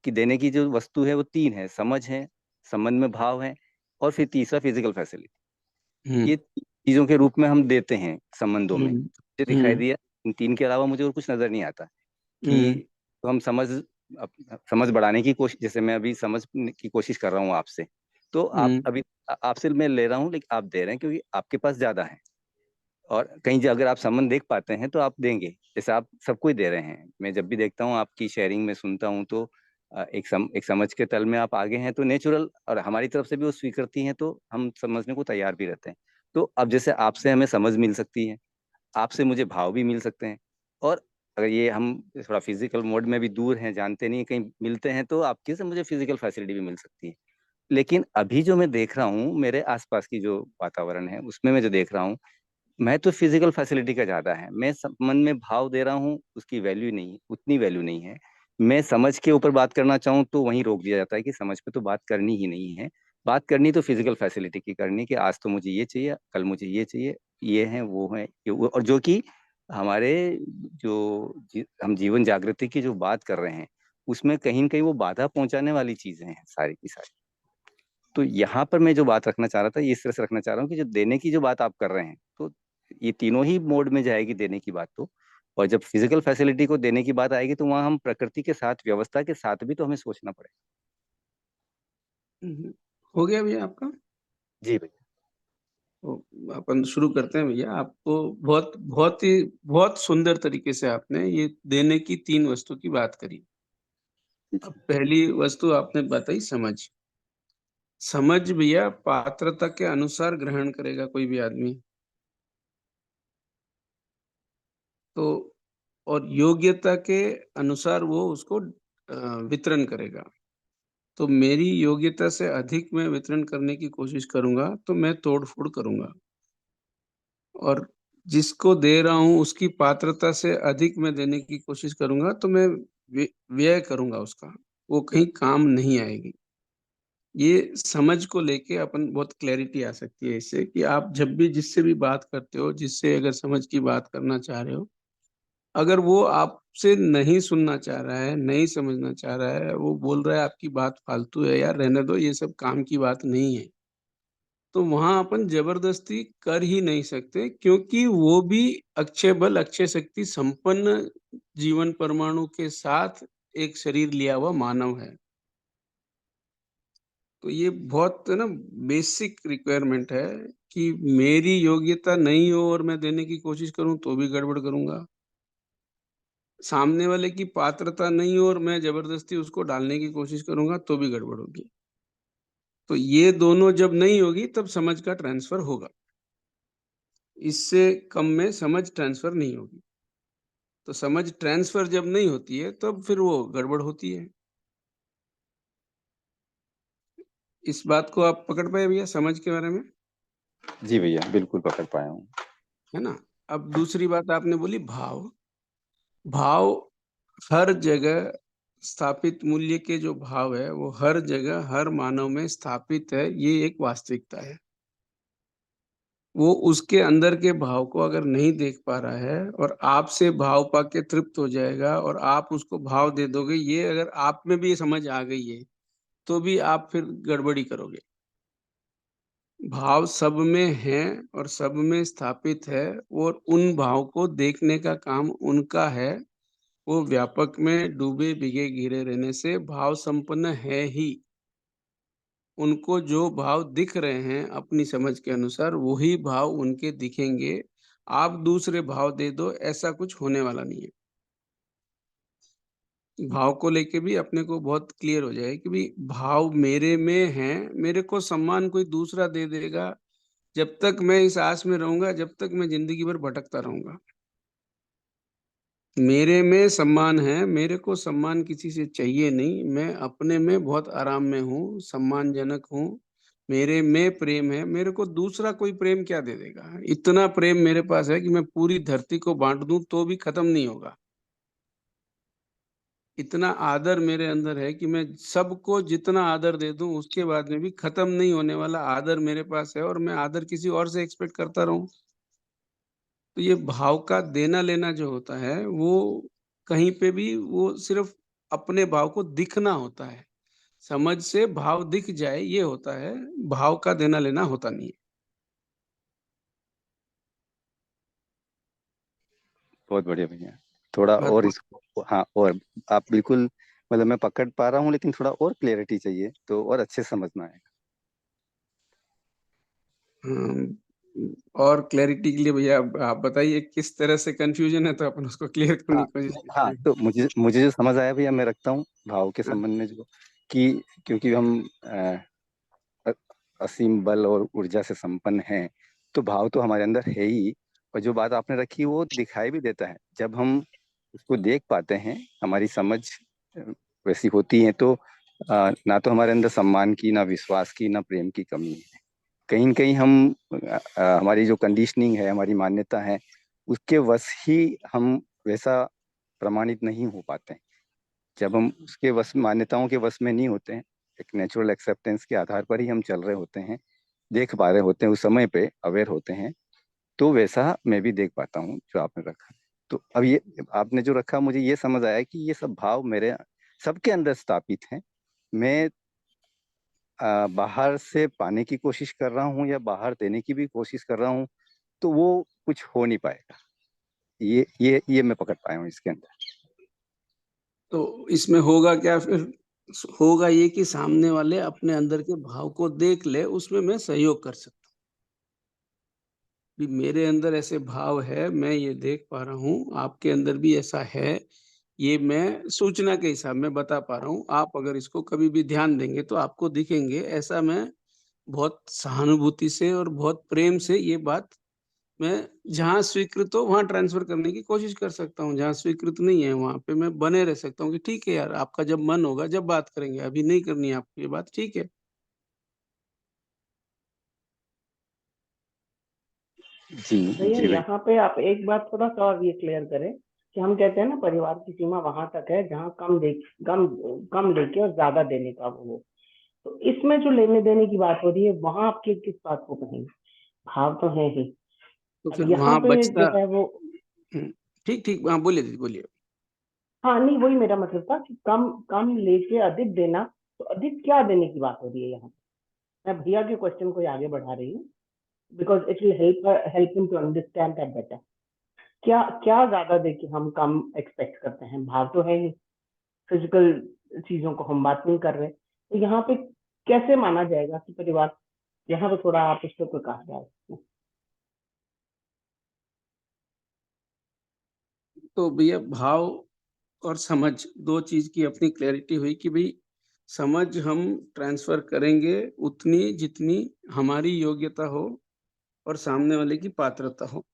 Speaker 3: कि देने की जो वस्तु है वो तीन है, समझ है, संबंध में भाव है, और फिर तीसरा फिजिकल फैसिलिटी।
Speaker 1: हम्म,
Speaker 3: ये तीन चीजों के रूप में हम देते हैं संबंधों में।
Speaker 1: हम्म,
Speaker 3: मुझे दिखाई
Speaker 1: हम्म,
Speaker 3: दिया इन तीन के अलावा मुझे और कुछ नजर नहीं आता
Speaker 1: हम्म,
Speaker 3: कि तो हम समझ बढ़ाने की कोशिश, जैसे मैं अभी समझ की कोशिश कर रहा हूँ आपसे, तो आप
Speaker 1: हम्म,
Speaker 3: अभी आपसे मैं ले रहा हूँ लेकिन आप दे रहे हैं क्योंकि आपके पास ज्यादा है। और कहीं अगर आप संबंध देख पाते हैं तो आप देंगे, जैसे आप सबको ही दे रहे हैं। मैं जब भी देखता हूँ आपकी शेयरिंग में सुनता हूँ तो एक समझ के तल में आप आगे हैं तो नेचुरल, और हमारी तरफ से भी वो स्वीकृति है तो हम समझने को तैयार भी रहते हैं। तो अब जैसे आपसे हमें समझ मिल सकती है, आपसे मुझे भाव भी मिल सकते हैं। और अगर ये हम थोड़ा फिजिकल मोड में भी दूर हैं, जानते नहीं कहीं मिलते हैं, तो आपके से मुझे फिजिकल फैसिलिटी भी मिल सकती है। लेकिन अभी जो मैं देख रहा हूँ मेरे आसपास की जो वातावरण है उसमें मैं जो देख रहा हूँ, मैं तो फिजिकल फैसिलिटी का ज्यादा है, मैं मन में भाव दे रहा हूँ उसकी वैल्यू नहीं, उतनी वैल्यू नहीं है। मैं समझ के ऊपर बात करना चाहूँ तो वहीं रोक दिया जाता है कि समझ पे तो बात करनी ही नहीं है। बात करनी तो फिजिकल फैसिलिटी की करनी कि आज तो मुझे ये चाहिए, कल मुझे ये चाहिए, ये है वो है और जो कि हमारे हम जीवन जागृति की जो बात कर रहे हैं उसमें कहीं न कहीं वो बाधा पहुंचाने वाली चीजें हैं सारी की सारी। तो यहाँ पर मैं जो बात रखना चाह रहा था ये इस तरह से रखना चाह रहा हूँ कि जो देने की जो बात आप कर रहे हैं, तो ये तीनों ही मोड में जाएगी देने की बात तो। और जब फिजिकल फैसिलिटी को देने की बात आएगी तो वहाँ हम प्रकृति के साथ व्यवस्था के साथ भी तो हमें सोचना पड़ेगा।
Speaker 1: हम्म। हो गया भैया आपका?
Speaker 3: जी भैया।
Speaker 1: तो अपन शुरू करते हैं भैया। आपको बहुत बहुत ही बहुत सुंदर तरीके से आपने ये देने की तीन वस्तु की बात करी। अब पहली वस्तु आपने बताई समझ। समझ भैया पात्रता के अनुसार ग्रहण करेगा कोई भी आदमी। तो और योग्यता के अनुसार वो उसको वितरण करेगा। तो मेरी योग्यता से अधिक मैं वितरण करने की कोशिश करूँगा, तो मैं तोड़-फोड़ करूँगा। और जिसको दे रहा हूँ उसकी पात्रता से अधिक मैं देने की कोशिश करूँगा, तो मैं व्यय करूँगा उसका, वो कहीं काम नहीं आएगी। ये समझ को लेके अपन बहुत क्लैरिटी आ सकती है इससे कि आप जब भी जिससे भी बात करते हो, जिससे अगर समझ की बात करना चाह रहे हो, अगर वो आपसे नहीं सुनना चाह रहा है, नहीं समझना चाह रहा है, वो बोल रहा है आपकी बात फालतू है यार, रहने दो, ये सब काम की बात नहीं है। तो वहाँ अपन ज़बरदस्ती कर ही नहीं सकते, क्योंकि वो भी अक्षय बल, अक्षय शक्ति संपन्न जीवन परमाणु के साथ एक शरीर लिया हुआ मानव है। तो ये बहुत ना बेसिक रिक्वायरमेंट है कि मेरी योग्यता नहीं हो और मैं देने की कोशिश करूँ तो भी गड़बड़ करूँगा। सामने वाले की पात्रता नहीं हो और मैं ज़बरदस्ती उसको डालने की कोशिश करूँगा तो भी गड़बड़ होगी। तो ये दोनों जब नहीं होगी तब समझ का ट्रांसफ़र होगा। इससे कम में समझ ट्रांसफ़र नहीं होगी। तो समझ ट्रांसफ़र जब नहीं होती है तब फिर वो गड़बड़ होती है। इस बात को आप पकड़ पाए भैया समझ के बारे में?
Speaker 3: जी भैया, बिल्कुल पकड़ पाया हूँ।
Speaker 1: है ना? अब दूसरी बात आपने बोली भाव। भाव हर जगह स्थापित, मूल्य के जो भाव है वो हर जगह हर मानव में स्थापित है, ये एक वास्तविकता है। वो उसके अंदर के भाव को अगर नहीं देख पा रहा है और आपसे भाव पाके तृप्त हो जाएगा और आप उसको भाव दे दोगे, ये अगर आप में भी ये समझ आ गई है, तो भी आप फिर गड़बड़ी करोगे। भाव सब में है और सब में स्थापित है और उन भाव को देखने का काम उनका है। वो व्यापक में डूबे भीगे घिरे रहने से भाव संपन्न है ही। उनको जो भाव दिख रहे हैं अपनी समझ के अनुसार, वही भाव उनके दिखेंगे। आप दूसरे भाव दे दो, ऐसा कुछ होने वाला नहीं है। भाव को लेके भी अपने को बहुत क्लियर हो जाए कि भाई भाव मेरे में है, मेरे को सम्मान कोई दूसरा दे देगा, जब तक मैं इस आस में रहूँगा, जब तक मैं ज़िंदगी भर भटकता रहूँगा। मेरे में सम्मान है, मेरे को सम्मान किसी से चाहिए नहीं, मैं अपने में बहुत आराम में हूँ, सम्मानजनक हूँ। मेरे में प्रेम है, मेरे को दूसरा कोई प्रेम क्या दे देगा? इतना प्रेम मेरे पास है कि मैं पूरी धरती को बाँट दूँ तो भी खत्म नहीं होगा। इतना आदर मेरे अंदर है कि मैं सबको जितना आदर दे दूँ, उसके बाद में भी खत्म नहीं होने वाला आदर मेरे पास है और मैं आदर किसी और से एक्सपेक्ट करता रहूँ। तो ये भाव का देना-लेना जो होता है, वो कहीं पे भी वो सिर्फ़ अपने भाव को दिखना होता है। समझ से भाव दिख जाए ये होता है, भाव का देना-लेना होता नहीं है।
Speaker 3: बहुत बढ़िया भैया। थोड़ा
Speaker 1: बात
Speaker 3: और इसको, हाँ, और आप बिल्कुल, मतलब मैं पकड़ पा रहा हूँ, लेकिन थोड़ा और क्लियरिटी चाहिए तो और अच्छे से समझना है।
Speaker 1: और क्लैरिटी के लिए भैया अब आप बताइए किस तरह से कन्फ्यूज़न है तो अपन उसको क्लियर करने
Speaker 3: हाँ,
Speaker 1: की कोशिश
Speaker 3: नहीं,
Speaker 1: करते
Speaker 3: हाँ,
Speaker 1: हैं।
Speaker 3: तो मुझे मुझे जो समझ आया भैया, मैं रखता हूँ भाव के
Speaker 1: हाँ,
Speaker 3: संबंध में, जो कि क्योंकि हम अ- असीम बल और ऊर्जा से संपन्न हैं, तो भाव तो हमारे अंदर है ही। और जो बात आपने रखी वो दिखाई भी देता है, जब हम उसको देख पाते हैं, हमारी समझ अ, वैसी होती है, तो ना तो हमारे अंदर सम्मान की, ना विश्वास की, ना प्रेम की कमी है। कहीं न कहीं हम हमारी जो कंडीशनिंग है, हमारी मान्यता है, उसके वश ही हम वैसा प्रमाणित नहीं हो पाते हैं। जब हम उसके वश, मान्यताओं के वश में नहीं होते हैं, एक नेचुरल एक्सेप्टेंस के आधार पर ही हम चल रहे होते हैं, देख पा रहे होते हैं, उस समय पे अवेयर होते हैं, तो वैसा मैं भी देख पाता हूँ जो आपने रखा। तो अब ये आपने जो रखा, मुझे ये समझ आया कि ये सब भाव मेरे सबके अंदर स्थापित हैं। मैं बाहर से पाने की कोशिश कर रहा हूँ या बाहर देने की भी कोशिश कर रहा हूँ, तो वो कुछ हो नहीं पाएगा। ये मैं पकड़ पाया हूँ इसके अंदर।
Speaker 1: तो इसमें होगा क्या फिर? होगा ये कि सामने वाले अपने अंदर के भाव को देख ले, उसमें मैं सहयोग कर सकता हूँ। भी मेरे अंदर ऐसे भाव है, मैं ये देख पा रहा हूँ, आपके अंदर भी ऐसा है, ये मैं सूचना के हिसाब में बता पा रहा हूँ। आप अगर इसको कभी भी ध्यान देंगे तो आपको दिखेंगे। ऐसा मैं बहुत सहानुभूति से और बहुत प्रेम से ये बात मैं जहाँ स्वीकृत हो वहां ट्रांसफर करने की कोशिश कर सकता हूँ, जहाँ स्वीकृत नहीं है वहां पे मैं बने रह सकता हूँ कि ठीक है यार, आपका जब मन होगा जब बात करेंगे, अभी नहीं करनी है आपको ये बात, ठीक है।
Speaker 3: जी
Speaker 4: भैया
Speaker 3: जी भाई।
Speaker 4: यहाँ पे आप एक बात थोड़ा सा और ये क्लियर करें कि हम कहते हैं ना परिवार की सीमा वहां तक है जहाँ कम लेके और ज्यादा देने का वो हो। तो इसमें जो लेने देने की बात हो रही है वहां आपके किस बात को कहेंगे? भाव तो है ही।
Speaker 1: तो
Speaker 4: अब
Speaker 1: फिर
Speaker 4: यहाँ
Speaker 1: वहां
Speaker 4: पे
Speaker 1: बचता।
Speaker 4: जो है वो,
Speaker 1: ठीक ठीक, हाँ बोलिए दीदी बोलिए।
Speaker 4: हाँ नहीं वही मेरा मतलब था कि कम कम लेके अधिक देना, तो अधिक क्या देने की बात हो रही है यहाँ पे? मैं भैया के क्वेश्चन को आगे बढ़ा रही हूँ because it will help him to understand that better. क्या क्या ज्यादा देके हम कम एक्सपेक्ट करते हैं? भाव तो है ही, फिजिकल चीजों को हम बात नहीं कर रहे, तो यहाँ पे कैसे माना जाएगा कि परिवार? यहाँ पे थोड़ा आप इस पर प्रकाश डालें।
Speaker 1: तो भैया भाव और समझ दो चीज की अपनी क्लैरिटी हुई कि भाई समझ हम ट्रांसफर करेंगे उतनी जितनी हमारी योग्यता हो और सामने वाले की पात्रता हो।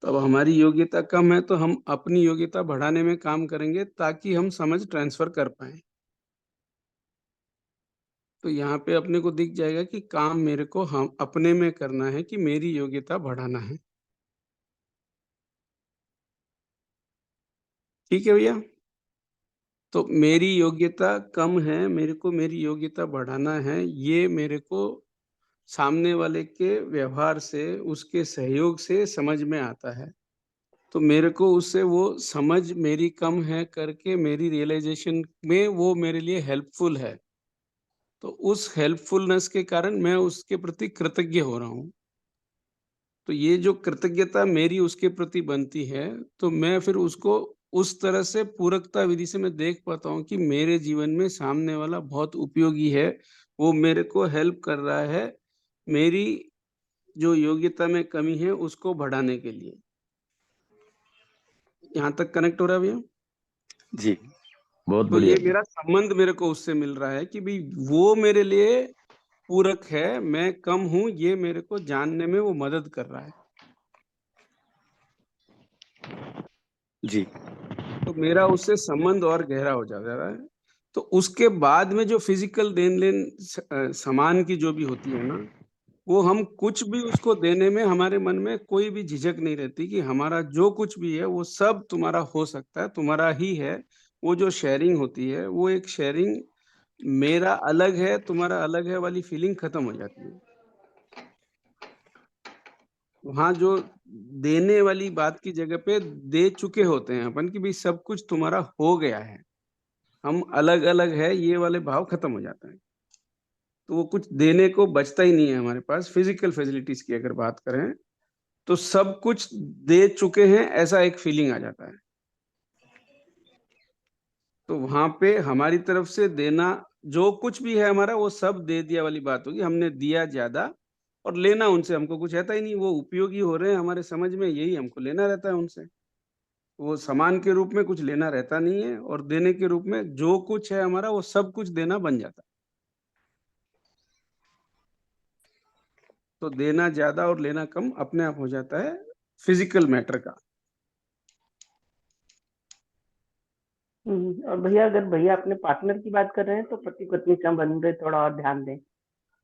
Speaker 1: तो अब हमारी योग्यता कम है तो हम अपनी योग्यता बढ़ाने में काम करेंगे ताकि हम समझ ट्रांसफर कर पाए। तो यहाँ पे अपने को दिख जाएगा कि काम मेरे को हम अपने में करना है कि मेरी योग्यता बढ़ाना है। ठीक है भैया। तो मेरी योग्यता कम है, मेरे को मेरी योग्यता बढ़ाना है, ये मेरे को सामने वाले के व्यवहार से उसके सहयोग से समझ में आता है। तो मेरे को उससे वो समझ मेरी कम है करके मेरी रियलाइजेशन में वो मेरे लिए हेल्पफुल है। तो उस हेल्पफुलनेस के कारण मैं उसके प्रति कृतज्ञ हो रहा हूँ। तो ये जो कृतज्ञता मेरी उसके प्रति बनती है, तो मैं फिर उसको उस तरह से पूरकता विधि से मैं देख पाता हूँ कि मेरे जीवन में सामने वाला बहुत उपयोगी है। वो मेरे को हेल्प कर रहा है, मेरी जो योग्यता में कमी है उसको बढ़ाने के लिए। यहाँ तक कनेक्ट हो रहा है भैया?
Speaker 3: जी
Speaker 2: बहुत
Speaker 1: तो ये
Speaker 2: बढ़िया।
Speaker 1: मेरा संबंध मेरे को उससे मिल रहा है कि भाई वो मेरे लिए पूरक है, मैं कम हूँ, ये मेरे को जानने में वो मदद कर रहा है।
Speaker 3: जी
Speaker 1: तो मेरा उससे संबंध और गहरा हो जा रहा है। तो उसके बाद में जो फिजिकल देन लेन सामान की जो भी होती है ना, वो हम कुछ भी उसको देने में हमारे मन में कोई भी झिझक नहीं रहती कि हमारा जो कुछ भी है वो सब तुम्हारा हो सकता है, तुम्हारा ही है। वो जो शेयरिंग होती है वो एक शेयरिंग, मेरा अलग है तुम्हारा अलग है वाली फीलिंग खत्म हो जाती है। वहां जो देने वाली बात की जगह पे दे चुके होते हैं अपन कि भाई सब कुछ तुम्हारा हो गया है, हम अलग अलग है, ये वाले भाव खत्म हो जाता है। तो वो कुछ देने को बचता ही नहीं है हमारे पास। फिजिकल फैसिलिटीज की अगर बात करें तो सब कुछ दे चुके हैं ऐसा एक फीलिंग आ जाता है। तो वहां पे हमारी तरफ से देना जो कुछ भी है हमारा वो सब दे दिया वाली बात होगी, हमने दिया ज्यादा। और लेना उनसे हमको कुछ रहता ही नहीं, वो उपयोगी हो रहे हैं हमारे समझ में, यही हमको लेना रहता है उनसे। वो सामान के रूप में कुछ लेना रहता नहीं है, और देने के रूप में जो कुछ है हमारा वो सब कुछ देना बन जाता है। तो देना ज्यादा और लेना कम अपने आप हो जाता है फिजिकल मैटर का।
Speaker 4: और भैया अगर भैया अपने पार्टनर की बात कर रहे हैं तो पति पत्नी संबंध पे थोड़ा और ध्यान दें।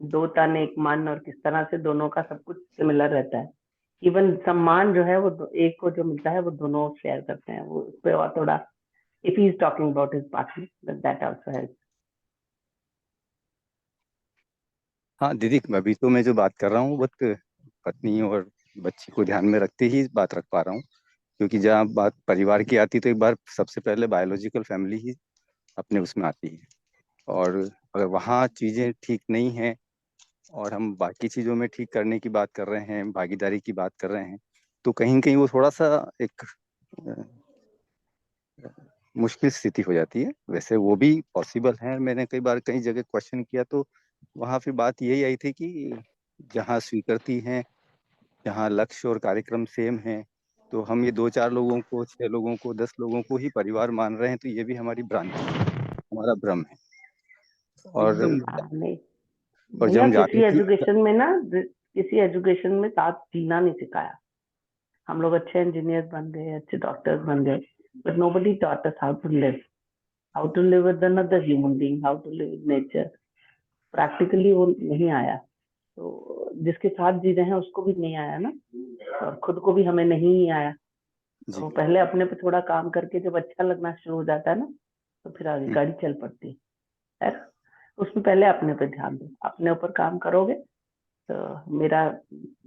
Speaker 4: दो तन एक मन, और किस तरह से दोनों का सब कुछ सिमिलर रहता है। इवन सम्मान जो है वो एक को जो मिलता है वो दोनों शेयर करते हैं। वो उस पे और थोड़ा, if he is talking about his partner, that also help.
Speaker 3: हाँ दीदी, अभी तो मैं जो बात कर रहा हूँ बस पत्नी और बच्ची को ध्यान में रखते ही बात रख पा रहा हूँ। क्योंकि जहाँ बात परिवार की आती तो एक बार सबसे पहले बायोलॉजिकल फैमिली ही अपने उसमें आती है। और अगर वहाँ चीज़ें ठीक नहीं हैं और हम बाकी चीज़ों में ठीक करने की बात कर रहे हैं, भागीदारी की बात कर रहे हैं, तो कहीं न कहीं वो थोड़ा सा एक अ, मुश्किल स्थिति हो जाती है। वैसे वो भी पॉसिबल है, मैंने कई बार कई जगह क्वेश्चन किया तो वहाँ फिर बात यही आई थी कि जहाँ स्वीकृति है, जहाँ लक्ष्य और कार्यक्रम सेम है, तो हम ये 2-4 लोगों को, 6 लोगों को, 10 लोगों को ही परिवार मान रहे हैं, तो ये भी हमारी भ्रांति है, हमारा भ्रम है। और
Speaker 1: एकदम
Speaker 4: नहीं
Speaker 3: और जब
Speaker 4: भैया,
Speaker 3: हम जाते
Speaker 4: किसी
Speaker 3: थे
Speaker 4: एजुकेशन में ना, किसी एजुकेशन में साथ जीना नहीं सिखाया। हम लोग अच्छे इंजीनियर बन गए, अच्छे डॉक्टर्स बन गए, but nobody taught us how to live with another human being, how to live with nature. Practically वो नहीं आया, तो जिसके साथ जी रहे हैं उसको भी नहीं आया ना, और खुद को भी हमें नहीं आया।
Speaker 3: जी
Speaker 4: तो पहले अपने पे थोड़ा काम करके जब अच्छा लगना शुरू हो जाता है ना, तो फिर आगे
Speaker 3: हम्म,
Speaker 4: गाड़ी चल पड़ती है। उसमें पहले अपने पे ध्यान दो, अपने ऊपर काम करोगे तो मेरा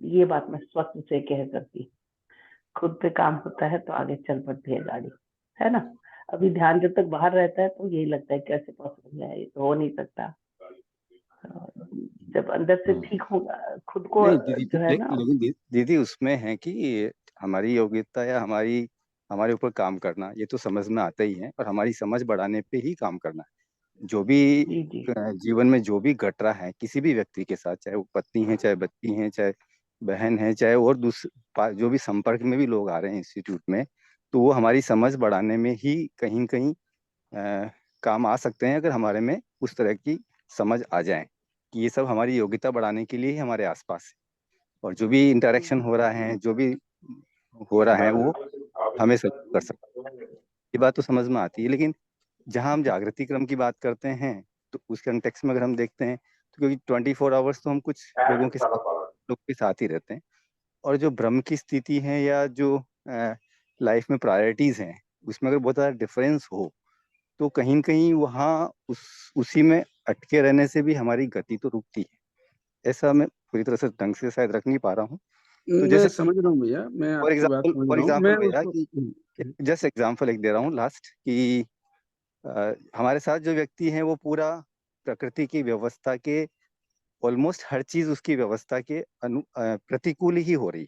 Speaker 4: ये बात मैं स्वप्न से कह सकती, खुद पे काम होता है तो आगे चल पड़ती है गाड़ी, है ना। अभी ध्यान जब तक बाहर रहता है तो यही लगता है कैसे पॉसिबल है, ये तो हो नहीं सकता। तो जब अंदर से ठीक होगा खुद को
Speaker 3: नहीं दीदी,
Speaker 4: जो है ना।
Speaker 3: लेकिन दीदी उसमें है कि हमारी योग्यता या हमारे ऊपर काम करना, ये तो समझ में आता ही है, और हमारी समझ बढ़ाने पे ही काम करना है। जो भी
Speaker 4: जी जी
Speaker 3: जीवन में जो भी घट रहा है किसी भी व्यक्ति के साथ, चाहे वो पत्नी है, चाहे बच्ची है, चाहे बहन है, चाहे और जो भी संपर्क में भी लोग आ रहे हैं इंस्टीट्यूट में, तो वो हमारी समझ बढ़ाने में ही कहीं कहीं काम आ सकते हैं, अगर हमारे में उस तरह की समझ आ जाए कि ये सब हमारी योग्यता बढ़ाने के लिए ही हमारे आसपास है, और जो भी इंटरेक्शन हो रहा है, जो भी हो रहा है, वो हमें सहयोग कर सकते हैं। ये बात तो समझ में आती है, लेकिन जहां हम जागृति क्रम की बात करते हैं, तो उस कंटेक्स्ट में अगर हम देखते हैं, तो क्योंकि 24 आवर्स तो हम कुछ लोगों के साथ ही रहते हैं, और जो भ्रम की स्थिति है या जो लाइफ में प्रायोरिटीज हैं, उसमें अगर बहुत ज़्यादा डिफरेंस हो, तो कहीं न कहीं वहाँ उसी में अटके रहने से भी हमारी गति तो रुकती है। ऐसा मैं पूरी तरह से ढंग से शायद रख नहीं पा रहा हूँ। तो
Speaker 1: मैं
Speaker 3: जैसे
Speaker 1: समझ रहा हूँ भैया, मैं आपकी बात समझ
Speaker 3: फॉर
Speaker 1: रहा हूँ,
Speaker 3: एग्जाम्पल
Speaker 1: मैं
Speaker 3: भैया
Speaker 1: उसको
Speaker 3: कि जस्ट एग्जाम्पल एक दे रहा हूँ लास्ट, कि हमारे साथ जो व्यक्ति हैं वो पूरा प्रकृति की व्यवस्था के ऑलमोस्ट हर चीज उसकी व्यवस्था के प्रतिकूल ही हो रही है।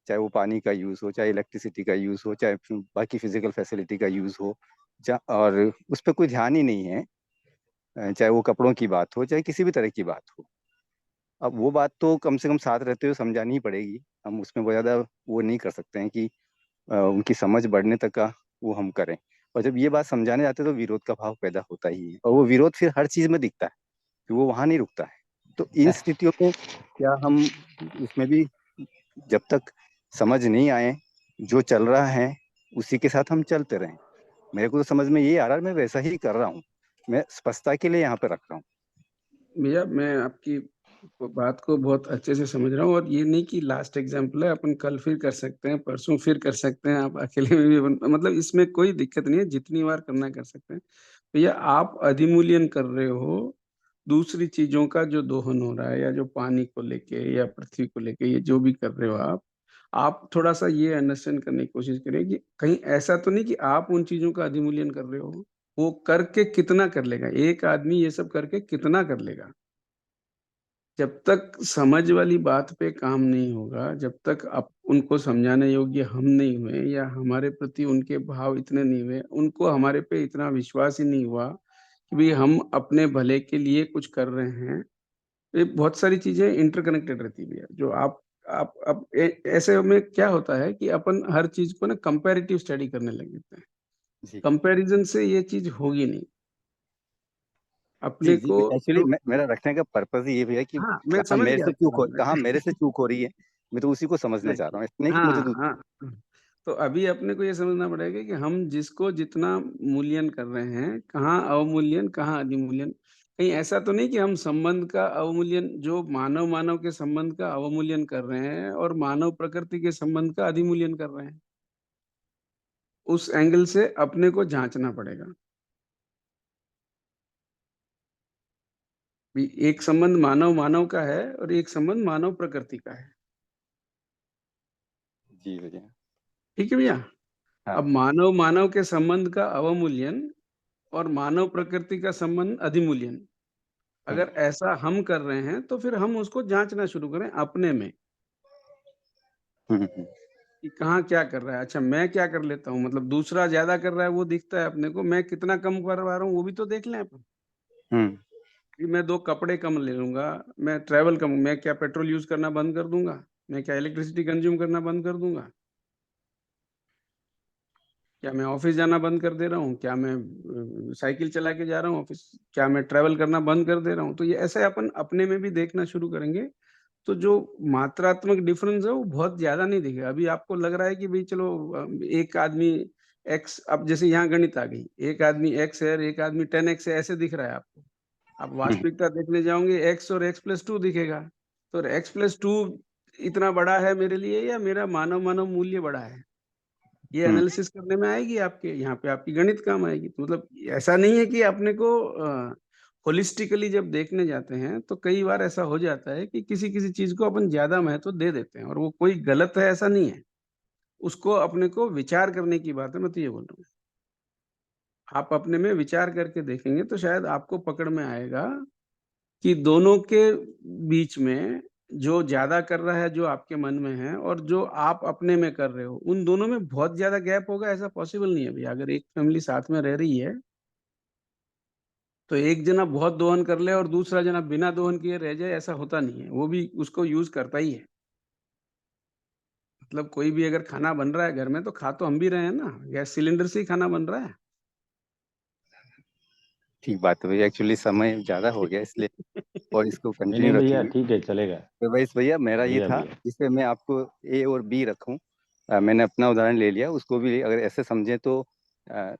Speaker 3: चाहे वो पानी का यूज हो, चाहे इलेक्ट्रिसिटी का यूज हो, चाहे बाकी फिजिकल फैसिलिटी का यूज हो, और उस पर कोई ध्यान ही नहीं है। चाहे वो कपड़ों की बात हो, चाहे किसी भी तरह की बात हो। अब वो बात तो कम से कम साथ रहते हुए समझानी ही पड़ेगी। हम उसमें बहुत ज्यादा वो नहीं कर सकते हैं कि उनकी समझ बढ़ने तक का वो हम करें। और जब ये बात समझाने जाते हैं तो विरोध का भाव पैदा होता ही है, और वो विरोध फिर हर चीज में दिखता है, कि वो वहां नहीं रुकता है। तो इन स्थितियों में क्या हम उसमें भी, जब तक समझ नहीं आए, जो चल रहा है उसी के साथ हम चलते रहें? मेरे को तो समझ में ये आ रहा है, मैं वैसा ही कर रहा हूँ। मैं स्पष्टता के लिए यहाँ पे रख रहा हूँ।
Speaker 1: भैया, मैं आपकी बात को बहुत अच्छे से समझ रहा हूँ, और ये नहीं कि लास्ट एग्जाम्पल है, अपन कल फिर कर सकते हैं, परसों फिर कर सकते हैं, आप अकेले में भी मतलब इसमें कोई दिक्कत नहीं है, जितनी बार करना है कर सकते हैं। भैया, आप अधिमूल्यन कर रहे हो दूसरी चीजों का जो दोहन हो रहा है, या जो पानी को लेके या पृथ्वी को लेके, ये जो भी कर रहे हो आप थोड़ा सा ये अंडरस्टैंड करने की कोशिश करिए कि कहीं ऐसा तो नहीं कि आप उन चीजों का अधिमूल्यन कर रहे हो। वो करके कितना कर लेगा एक आदमी, ये सब करके कितना कर लेगा? जब तक समझ वाली बात पे काम नहीं होगा, जब तक आप उनको समझाने योग्य हम नहीं हुए, या हमारे प्रति उनके भाव इतने नहीं हुए, उनको हमारे पे इतना विश्वास ही नहीं हुआ कि भाई हम अपने भले के लिए कुछ कर रहे हैं। ये बहुत सारी चीजें इंटरकनेक्टेड रहती है भैया, जो आप अब ऐसे में क्या होता है कि अपन हर चीज को ना कंपैरेटिव स्टडी करने लग जाते हैं।
Speaker 3: जी
Speaker 1: कंपैरिजन से ये चीज होगी नहीं।
Speaker 3: जी
Speaker 1: अपने
Speaker 3: जी,
Speaker 1: को
Speaker 3: एक्चुअली
Speaker 1: जो,
Speaker 3: मेरा रखने का पर्पज ही ये भी है कि
Speaker 1: हाँ मैं समझ गया आपकी
Speaker 3: कहाँ
Speaker 1: बात।
Speaker 3: मेरे से चूक हो रही है। मैं तो उसी को समझना चाह रहा हूँ, इसलिए नहीं कि मुझे
Speaker 1: हाँ हाँ हाँ। तो अभी अपने को ये समझना पड़ेगा कि हम जिसको जितना मूल्यन कर रहे हैं, कहाँ अवमूल्यन, कहाँ अधिमूल्यन। कहीं ऐसा तो नहीं कि हम संबंध का अवमूल्यन, जो मानव मानव के संबंध का अवमूल्यन कर रहे हैं और मानव प्रकृति के संबंध का अधिमूल्यन कर रहे हैं। उस एंगल से अपने को जांचना पड़ेगा। भी एक संबंध मानव मानव का है और एक संबंध मानव प्रकृति का है।
Speaker 3: जी भैया।
Speaker 1: ठीक है भैया।
Speaker 3: हाँ।
Speaker 1: अब मानव मानव के संबंध का अवमूल्यन और मानव प्रकृति का संबंध अधिमूल्यन,
Speaker 3: हम्म
Speaker 1: अगर ऐसा हम कर रहे हैं तो फिर हम उसको जांचना शुरू करें अपने में
Speaker 3: हम्म हम्म
Speaker 1: कि कहाँ क्या कर रहा है। अच्छा, मैं क्या कर लेता हूँ, मतलब दूसरा ज्यादा कर रहा है वो दिखता है अपने को, मैं कितना कम कर पा रहा हूँ वो भी तो देख लें अपन।
Speaker 3: हम्म
Speaker 1: कि मैं 2 कपड़े कम ले लूंगा, मैं ट्रैवल कम, मैं क्या पेट्रोल यूज करना बंद कर दूंगा, मैं क्या इलेक्ट्रिसिटी कंज्यूम करना बंद कर दूंगा, क्या मैं ऑफिस जाना बंद कर दे रहा हूँ, क्या मैं साइकिल चला के जा रहा हूँ ऑफिस, क्या मैं ट्रैवल करना बंद कर दे रहा हूँ। तो ये ऐसे अपन अपने में भी देखना शुरू करेंगे तो जो मात्रात्मक डिफरेंस है वो बहुत ज्यादा नहीं दिखेगा। अभी आपको लग रहा है कि भाई चलो एक आदमी एक्स, अब जैसे यहाँ गणित आ गई, एक आदमी एक्स है, एक आदमी 10x है, ऐसे दिख रहा है आपको। आप वास्तविकता देखने जाओगे एक्स और एक्स प्लस टू दिखेगा। तो एक्स प्लस टू इतना बड़ा है मेरे लिए या मेरा मानव मानव मूल्य बड़ा है, ये एनालिसिस करने में आएगी आपके, यहाँ पे आपकी गणित काम आएगी। तो मतलब ऐसा नहीं है कि अपने को होलिस्टिकली जब देखने जाते हैं तो कई बार ऐसा हो जाता है कि किसी किसी चीज को अपन ज्यादा महत्व दे देते हैं, और वो कोई गलत है ऐसा नहीं है, उसको अपने को विचार करने की बात है। मैं तो ये बोल रहा हूँ, आप अपने में विचार करके देखेंगे तो शायद आपको पकड़ में आएगा कि दोनों के बीच में जो ज्यादा कर रहा है जो आपके मन में है और जो आप अपने में कर रहे हो, उन दोनों में बहुत ज्यादा गैप होगा ऐसा पॉसिबल नहीं है भैया। अगर एक फैमिली साथ में रह रही है तो एक जना बहुत दोहन कर ले और दूसरा जना बिना दोहन किए रह जाए, ऐसा होता नहीं है। वो भी उसको यूज करता ही है। मतलब कोई भी अगर खाना बन रहा है घर में तो खा तो हम भी रहे हैं ना, गैस सिलेंडर से ही खाना बन रहा है।
Speaker 3: ठीक बात है भैया, एक्चुअली समय ज्यादा हो गया इसलिए और इसको
Speaker 2: नहीं नहीं
Speaker 3: कंटिन्यू
Speaker 2: भैया,
Speaker 3: रखेंगे।
Speaker 2: ठीक है, चलेगा।
Speaker 3: तो भाई भैया मेरा ये
Speaker 2: बढ़िया
Speaker 3: था,
Speaker 2: भैया।
Speaker 3: इससे मैं आपको ए और बी रखूं। मैंने अपना उदाहरण ले लिया, उसको भी अगर ऐसे समझे तो अ,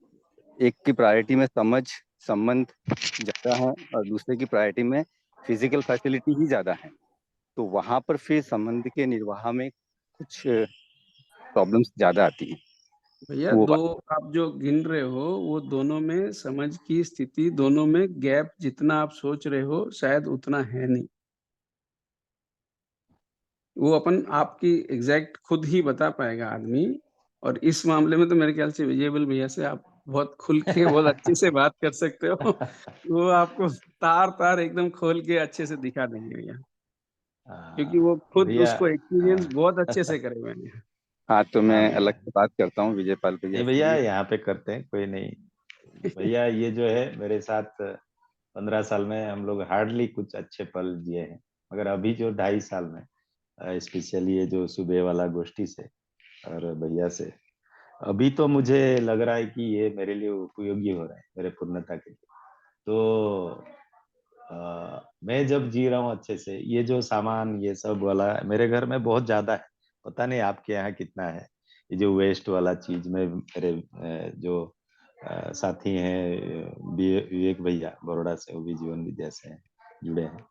Speaker 3: एक की प्रायोरिटी में समझ संबंध ज्यादा है और दूसरे की प्रायोरिटी में फिजिकल फैसिलिटी ही ज्यादा है, तो वहां पर फिर संबंध के निर्वाह में कुछ प्रॉब्लम्स ज्यादा आती हैं।
Speaker 1: भैया
Speaker 3: वो
Speaker 1: दो आप जो गिन रहे हो वो दोनों में समझ की स्थिति, दोनों में गैप जितना आप सोच रहे हो शायद उतना है नहीं। वो अपन आपकी एग्जैक्ट खुद ही बता पाएगा आदमी। और इस मामले में तो मेरे ख्याल से विजयबल भैया से आप बहुत खुल के बहुत अच्छे से बात कर सकते हो। वो आपको तार तार एकदम खोल के अच्छे से दिखा देंगे भैया, क्योंकि वो खुद
Speaker 2: भैया
Speaker 1: उसको एक्सपीरियंस बहुत अच्छे से करे हुए हैं।
Speaker 3: हाँ, तो
Speaker 2: हाँ
Speaker 3: मैं अलग
Speaker 2: भैया।
Speaker 3: से बात करता हूँ विजयपाल भैया
Speaker 2: नहीं
Speaker 3: से
Speaker 2: भैया,
Speaker 3: भी।
Speaker 2: यहाँ पे करते हैं, कोई नहीं। भैया ये जो है मेरे साथ 15 साल में हम लोग हार्डली कुछ अच्छे पल जिए हैं, मगर अभी जो 2.5 साल में स्पेशली ये जो सुबह वाला गोष्ठी से और भैया से, अभी तो मुझे लग रहा है कि ये मेरे लिए उपयोगी हो रहा है, मेरे पूर्णता के लिए। तो मैं जब जी रहा हूँ अच्छे से, ये जो सामान ये सब वाला मेरे घर में बहुत ज्यादा है, पता नहीं आपके यहाँ कितना है। ये जो वेस्ट वाला चीज में मेरे जो साथी हैं, विवेक भैया बड़ौदा से, वो भी जीवन विद्या से जुड़े हैं,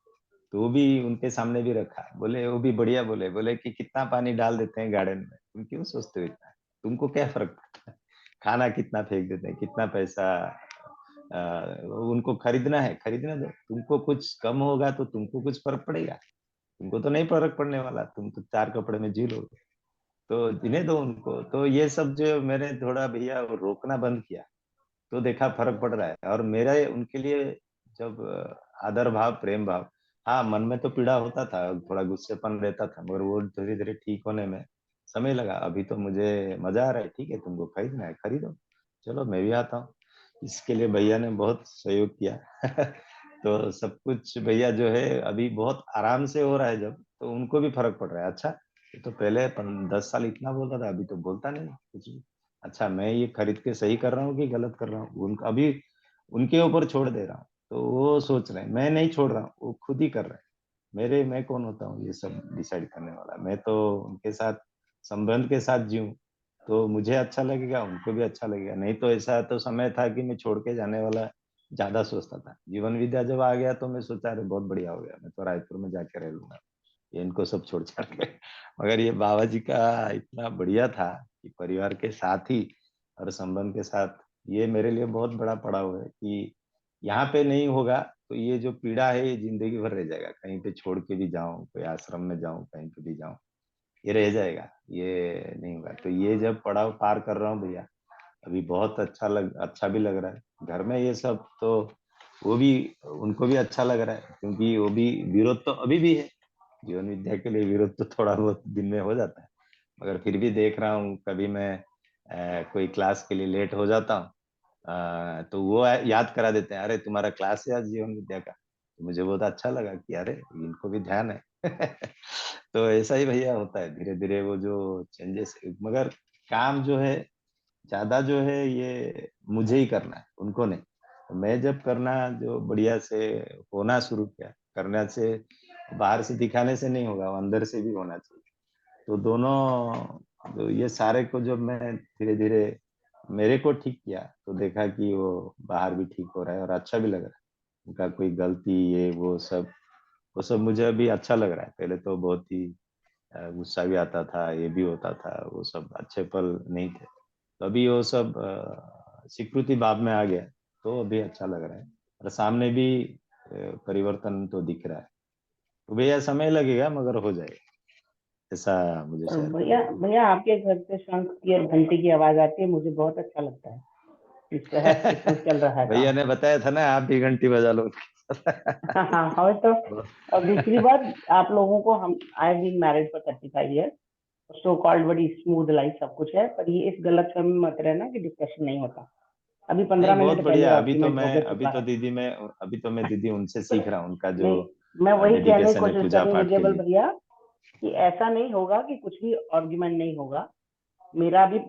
Speaker 2: तो वो भी उनके सामने भी रखा, बोले वो भी बढ़िया, बोले बोले कि कितना पानी डाल देते हैं गार्डन में, तुम क्यों सोचते हो इतना, तुमको क्या फर्क पड़ता है, खाना कितना फेंक देते हैं, कितना पैसा उनको खरीदना है, खरीदना दो, तुमको कुछ कम होगा तो तुमको कुछ फर्क पड़ेगा, तुमको तो नहीं फर्क पड़ने वाला, तुम तो 4 कपड़े में जी लोगे, तो जिन्हें दो उनको। तो ये सब जो मैंने थोड़ा भैया रोकना बंद किया, तो देखा फर्क पड़ रहा है। और मेरा उनके लिए जब आदर भाव प्रेम भाव, हाँ मन में तो पीड़ा होता था, थोड़ा गुस्सेपन रहता था, मगर वो धीरे धीरे ठीक होने में समय लगा। अभी तो मुझे मजा आ रहा है, ठीक है तुमको खरीदना है खरीदो, चलो मैं भी आता हूँ। इसके लिए भैया ने बहुत सहयोग किया। तो सब कुछ भैया जो है अभी बहुत आराम से हो रहा है, जब तो उनको भी फर्क पड़ रहा है। अच्छा, ये तो पहले 10 साल इतना बोलता था, अभी तो बोलता नहीं कुछ भी। अच्छा, मैं ये खरीद के सही कर रहा हूँ कि गलत कर रहा हूँ, उनका अभी उनके ऊपर छोड़ दे रहा हूँ। तो वो सोच रहे हैं, मैं नहीं छोड़ रहा हूँ, वो खुद ही कर रहे हैं। मैं कौन होता हूँ ये सब डिसाइड करने वाला, मैं तो उनके साथ संबंध के साथ जीऊँ तो मुझे अच्छा लगेगा, उनको भी अच्छा लगेगा। नहीं तो ऐसा तो समय था कि मैं छोड़ के जाने वाला ज्यादा सोचता था। जीवन विद्या जब आ गया तो मैं सोचा अरे बहुत बढ़िया हो गया, मैं तो रायपुर में जाके रह लूंगा, ये इनको सब छोड़ छाड़ के। मगर ये बाबा जी का इतना बढ़िया था कि परिवार के साथ ही और संबंध के साथ, ये मेरे लिए बहुत बड़ा पड़ाव है कि यहाँ पे नहीं होगा तो ये जो पीड़ा है ये जिंदगी भर रह जाएगा। कहीं पे छोड़ के भी जाऊं, कोई आश्रम में जाऊं, कहीं पे भी जाऊं, ये रह जाएगा, ये नहीं होगा। तो ये जब पड़ाव पार कर रहा हूँ भैया, अभी बहुत अच्छा भी लग रहा है। घर में ये सब तो वो भी, उनको भी अच्छा लग रहा है, क्योंकि वो भी विरोध तो अभी भी है, जीवन विद्या के लिए विरोध तो थोड़ा बहुत दिन में हो जाता है। मगर फिर भी देख रहा हूँ, कभी मैं कोई क्लास के लिए लेट हो जाता हूँ, तो वो याद करा देते हैं, अरे तुम्हारा क्लास है आज जीवन विद्या का। तो मुझे बहुत अच्छा लगा कि अरे इनको भी ध्यान है। तो ऐसा ही भैया होता है धीरे धीरे वो जो चेंजेस। मगर काम जो है ज्यादा जो है ये मुझे ही करना है, उनको नहीं। मैं जब करना जो बढ़िया से होना शुरू किया, करने से बाहर से दिखाने से नहीं होगा, वो अंदर से भी होना चाहिए। तो दोनों जो ये सारे को जब मैं धीरे-धीरे मेरे को ठीक किया, तो देखा कि वो बाहर भी ठीक हो रहा है और अच्छा भी लग रहा है। उनका कोई गलती ये वो सब मुझे अभी अच्छा लग रहा है। पहले तो बहुत ही गुस्सा भी आता था, ये भी होता था, वो सब अच्छे पल नहीं थे। तो अभी वो सब स्वीकृति भाव में आ गया, तो अभी अच्छा लग रहा है और सामने भी परिवर्तन तो दिख रहा है। तो भैया समय लगेगा मगर हो जाएगा, ऐसा मुझे शायद
Speaker 4: भैया
Speaker 2: लगता है।
Speaker 4: भैया आपके घर से शंख की और घंटी की आवाज आती है, मुझे बहुत अच्छा लगता है कि सहज से चल रहा है
Speaker 2: भैया
Speaker 4: काम।
Speaker 2: ने बताया था ना आप भी घंटी बजा लो।
Speaker 4: हाँ और तो और दूसरी बात, आप लोगों को हम I have been married for 35 year, so called बड़ी स्मूथ लाइफ सब कुछ है, पर ये इस गलत फहमी में मत रहना कि डिस्कशन नहीं होता। अभी
Speaker 2: नहीं
Speaker 4: 15
Speaker 2: बहुत
Speaker 4: मिनट पहले
Speaker 2: बढ़िया।
Speaker 4: आर्ग्यूमेंट हो
Speaker 2: अभी
Speaker 4: चुका
Speaker 2: तो
Speaker 4: है।
Speaker 2: दीदी मैं अभी तो मैं दीदी उनसे सीख रहा हूँ, उनका जो
Speaker 4: नहीं, मैं वही कहने की
Speaker 2: डेडिकेशन है
Speaker 4: कोशिश कर
Speaker 2: पूजा
Speaker 4: रही हूँ
Speaker 2: पाठ के
Speaker 4: विजयबल
Speaker 2: लिए।
Speaker 4: भैया कि ऐसा नहीं होगा कि कुछ भी आर्ग्यूमेंट नहीं होगा। मेरा अभी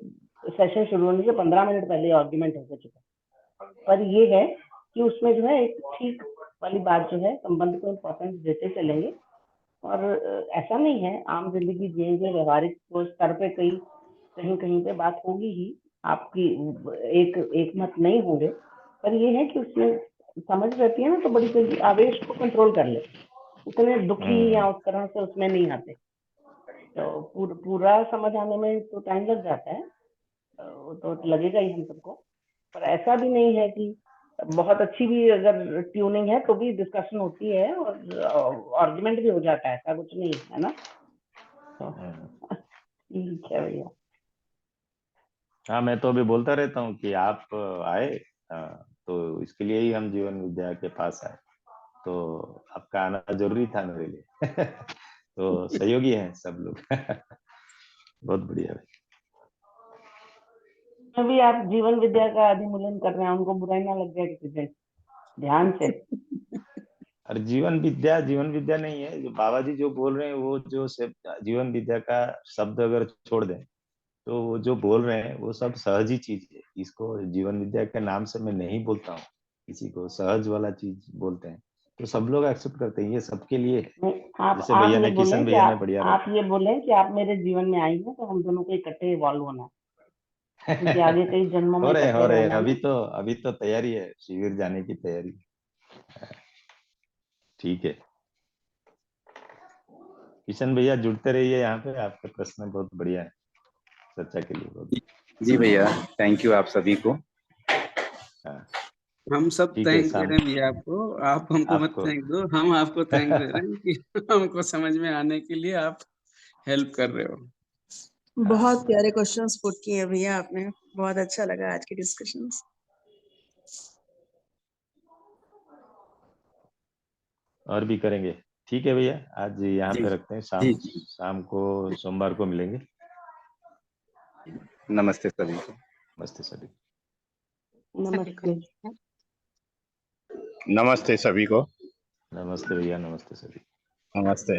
Speaker 4: सेशन शुरू होने से 15 मिनट पहले आर्ग्यूमेंट हो चुका है, पर ये है कि उसमें जो है एक ठीक वाली बात जो है, संबंध को इम्पोर्टेंस देते चलेंगे। और ऐसा नहीं है, आम जिंदगी जिएंगे, व्यवहारिक स्तर पे कहीं कहीं पे बात होगी ही, आपकी एक मत नहीं होंगे, पर ये है कि उसमें समझ रहती है ना, तो बड़ी जल्दी आवेश को कंट्रोल कर ले, उतने दुखी
Speaker 2: हम्म।
Speaker 4: या उस तरह से उसमें नहीं आते। तो पूरा समझ आने में तो टाइम लग जाता है, वो तो लगेगा ही हम सबको। पर ऐसा भी नहीं है कि बहुत अच्छी भी अगर ट्यूनिंग है तो भी डिस्कशन होती है और आर्गुमेंट भी हो जाता है, ऐसा कुछ नहीं है ना। तो
Speaker 2: हम्म।
Speaker 4: ठीक है भैया।
Speaker 2: हाँ मैं तो अभी बोलता रहता हूँ कि आप आए, तो इसके लिए ही हम जीवन विद्या के पास आए, तो आपका आना जरूरी था मेरे लिए। तो सहयोगी हैं सब लोग। बहुत बढ़िया भाई।
Speaker 4: अभी आप जीवन विद्या का अधिमूल्यन कर रहे हैं, उनको बुराई ना लग जाए किसी दिन, ध्यान से।
Speaker 2: और जीवन विद्या नहीं है, जो बाबा जी जो बोल रहे हैं वो जो जीवन विद्या का शब्द अगर छोड़ दें, तो वो जो बोल रहे हैं वो सब सहज ही चीज है। इसको जीवन विद्या के नाम से मैं नहीं बोलता हूँ, किसी को सहज वाला चीज बोलते हैं, तो सब लोग एक्सेप्ट करते हैं, ये सबके लिए है।
Speaker 4: नहीं,
Speaker 2: जैसे
Speaker 4: आप
Speaker 2: भैया
Speaker 4: ये
Speaker 2: ने,
Speaker 4: बोलें
Speaker 2: किशन
Speaker 4: कि
Speaker 2: भैया ने बढ़िया
Speaker 4: आप ये बोलें कि आप मेरे जीवन में आई हैं, तो हम दोनों को इकट्ठे इवॉल्व होना है, क्योंकि आगे कई जन्मों में
Speaker 2: हो
Speaker 4: इकट्ठे
Speaker 2: रहे हैं।
Speaker 4: रहना है ना।
Speaker 2: अभी तो तैयारी है, शिविर जाने की तैयारी। ठीक है किशन भैया, जुड़ते रहिए यहाँ पे, आपके प्रश्न बहुत बढ़िया है, चर्चा के लिए बहुत।
Speaker 3: जी भैया, थैंक यू आप सभी को।
Speaker 2: हाँ
Speaker 1: हम सब
Speaker 2: ठीक है
Speaker 1: थैंक दे
Speaker 2: शाम
Speaker 1: रहे हैं भैया आपको, आप हमको मत
Speaker 2: आपको।
Speaker 1: थैंक दो, हम आपको थैंक दे रहे हैं कि हमको समझ में आने के लिए आप हेल्प कर रहे हो।
Speaker 5: बहुत प्यारे क्वेश्चंस पुट किए भैया आपने, बहुत अच्छा लगा आज की डिस्कशंस।
Speaker 2: और भी करेंगे। ठीक है भैया, आज यहाँ
Speaker 3: जी
Speaker 2: पे रखते हैं,
Speaker 3: जी
Speaker 2: शाम
Speaker 3: जी,
Speaker 2: शाम को सोमवार को मिलेंगे।
Speaker 3: नमस्ते सभी को।
Speaker 2: नमस्ते सभी।
Speaker 4: नमस्ते।
Speaker 6: नमस्ते सभी को।
Speaker 2: नमस्ते भैया, नमस्ते सभी।
Speaker 6: नमस्ते।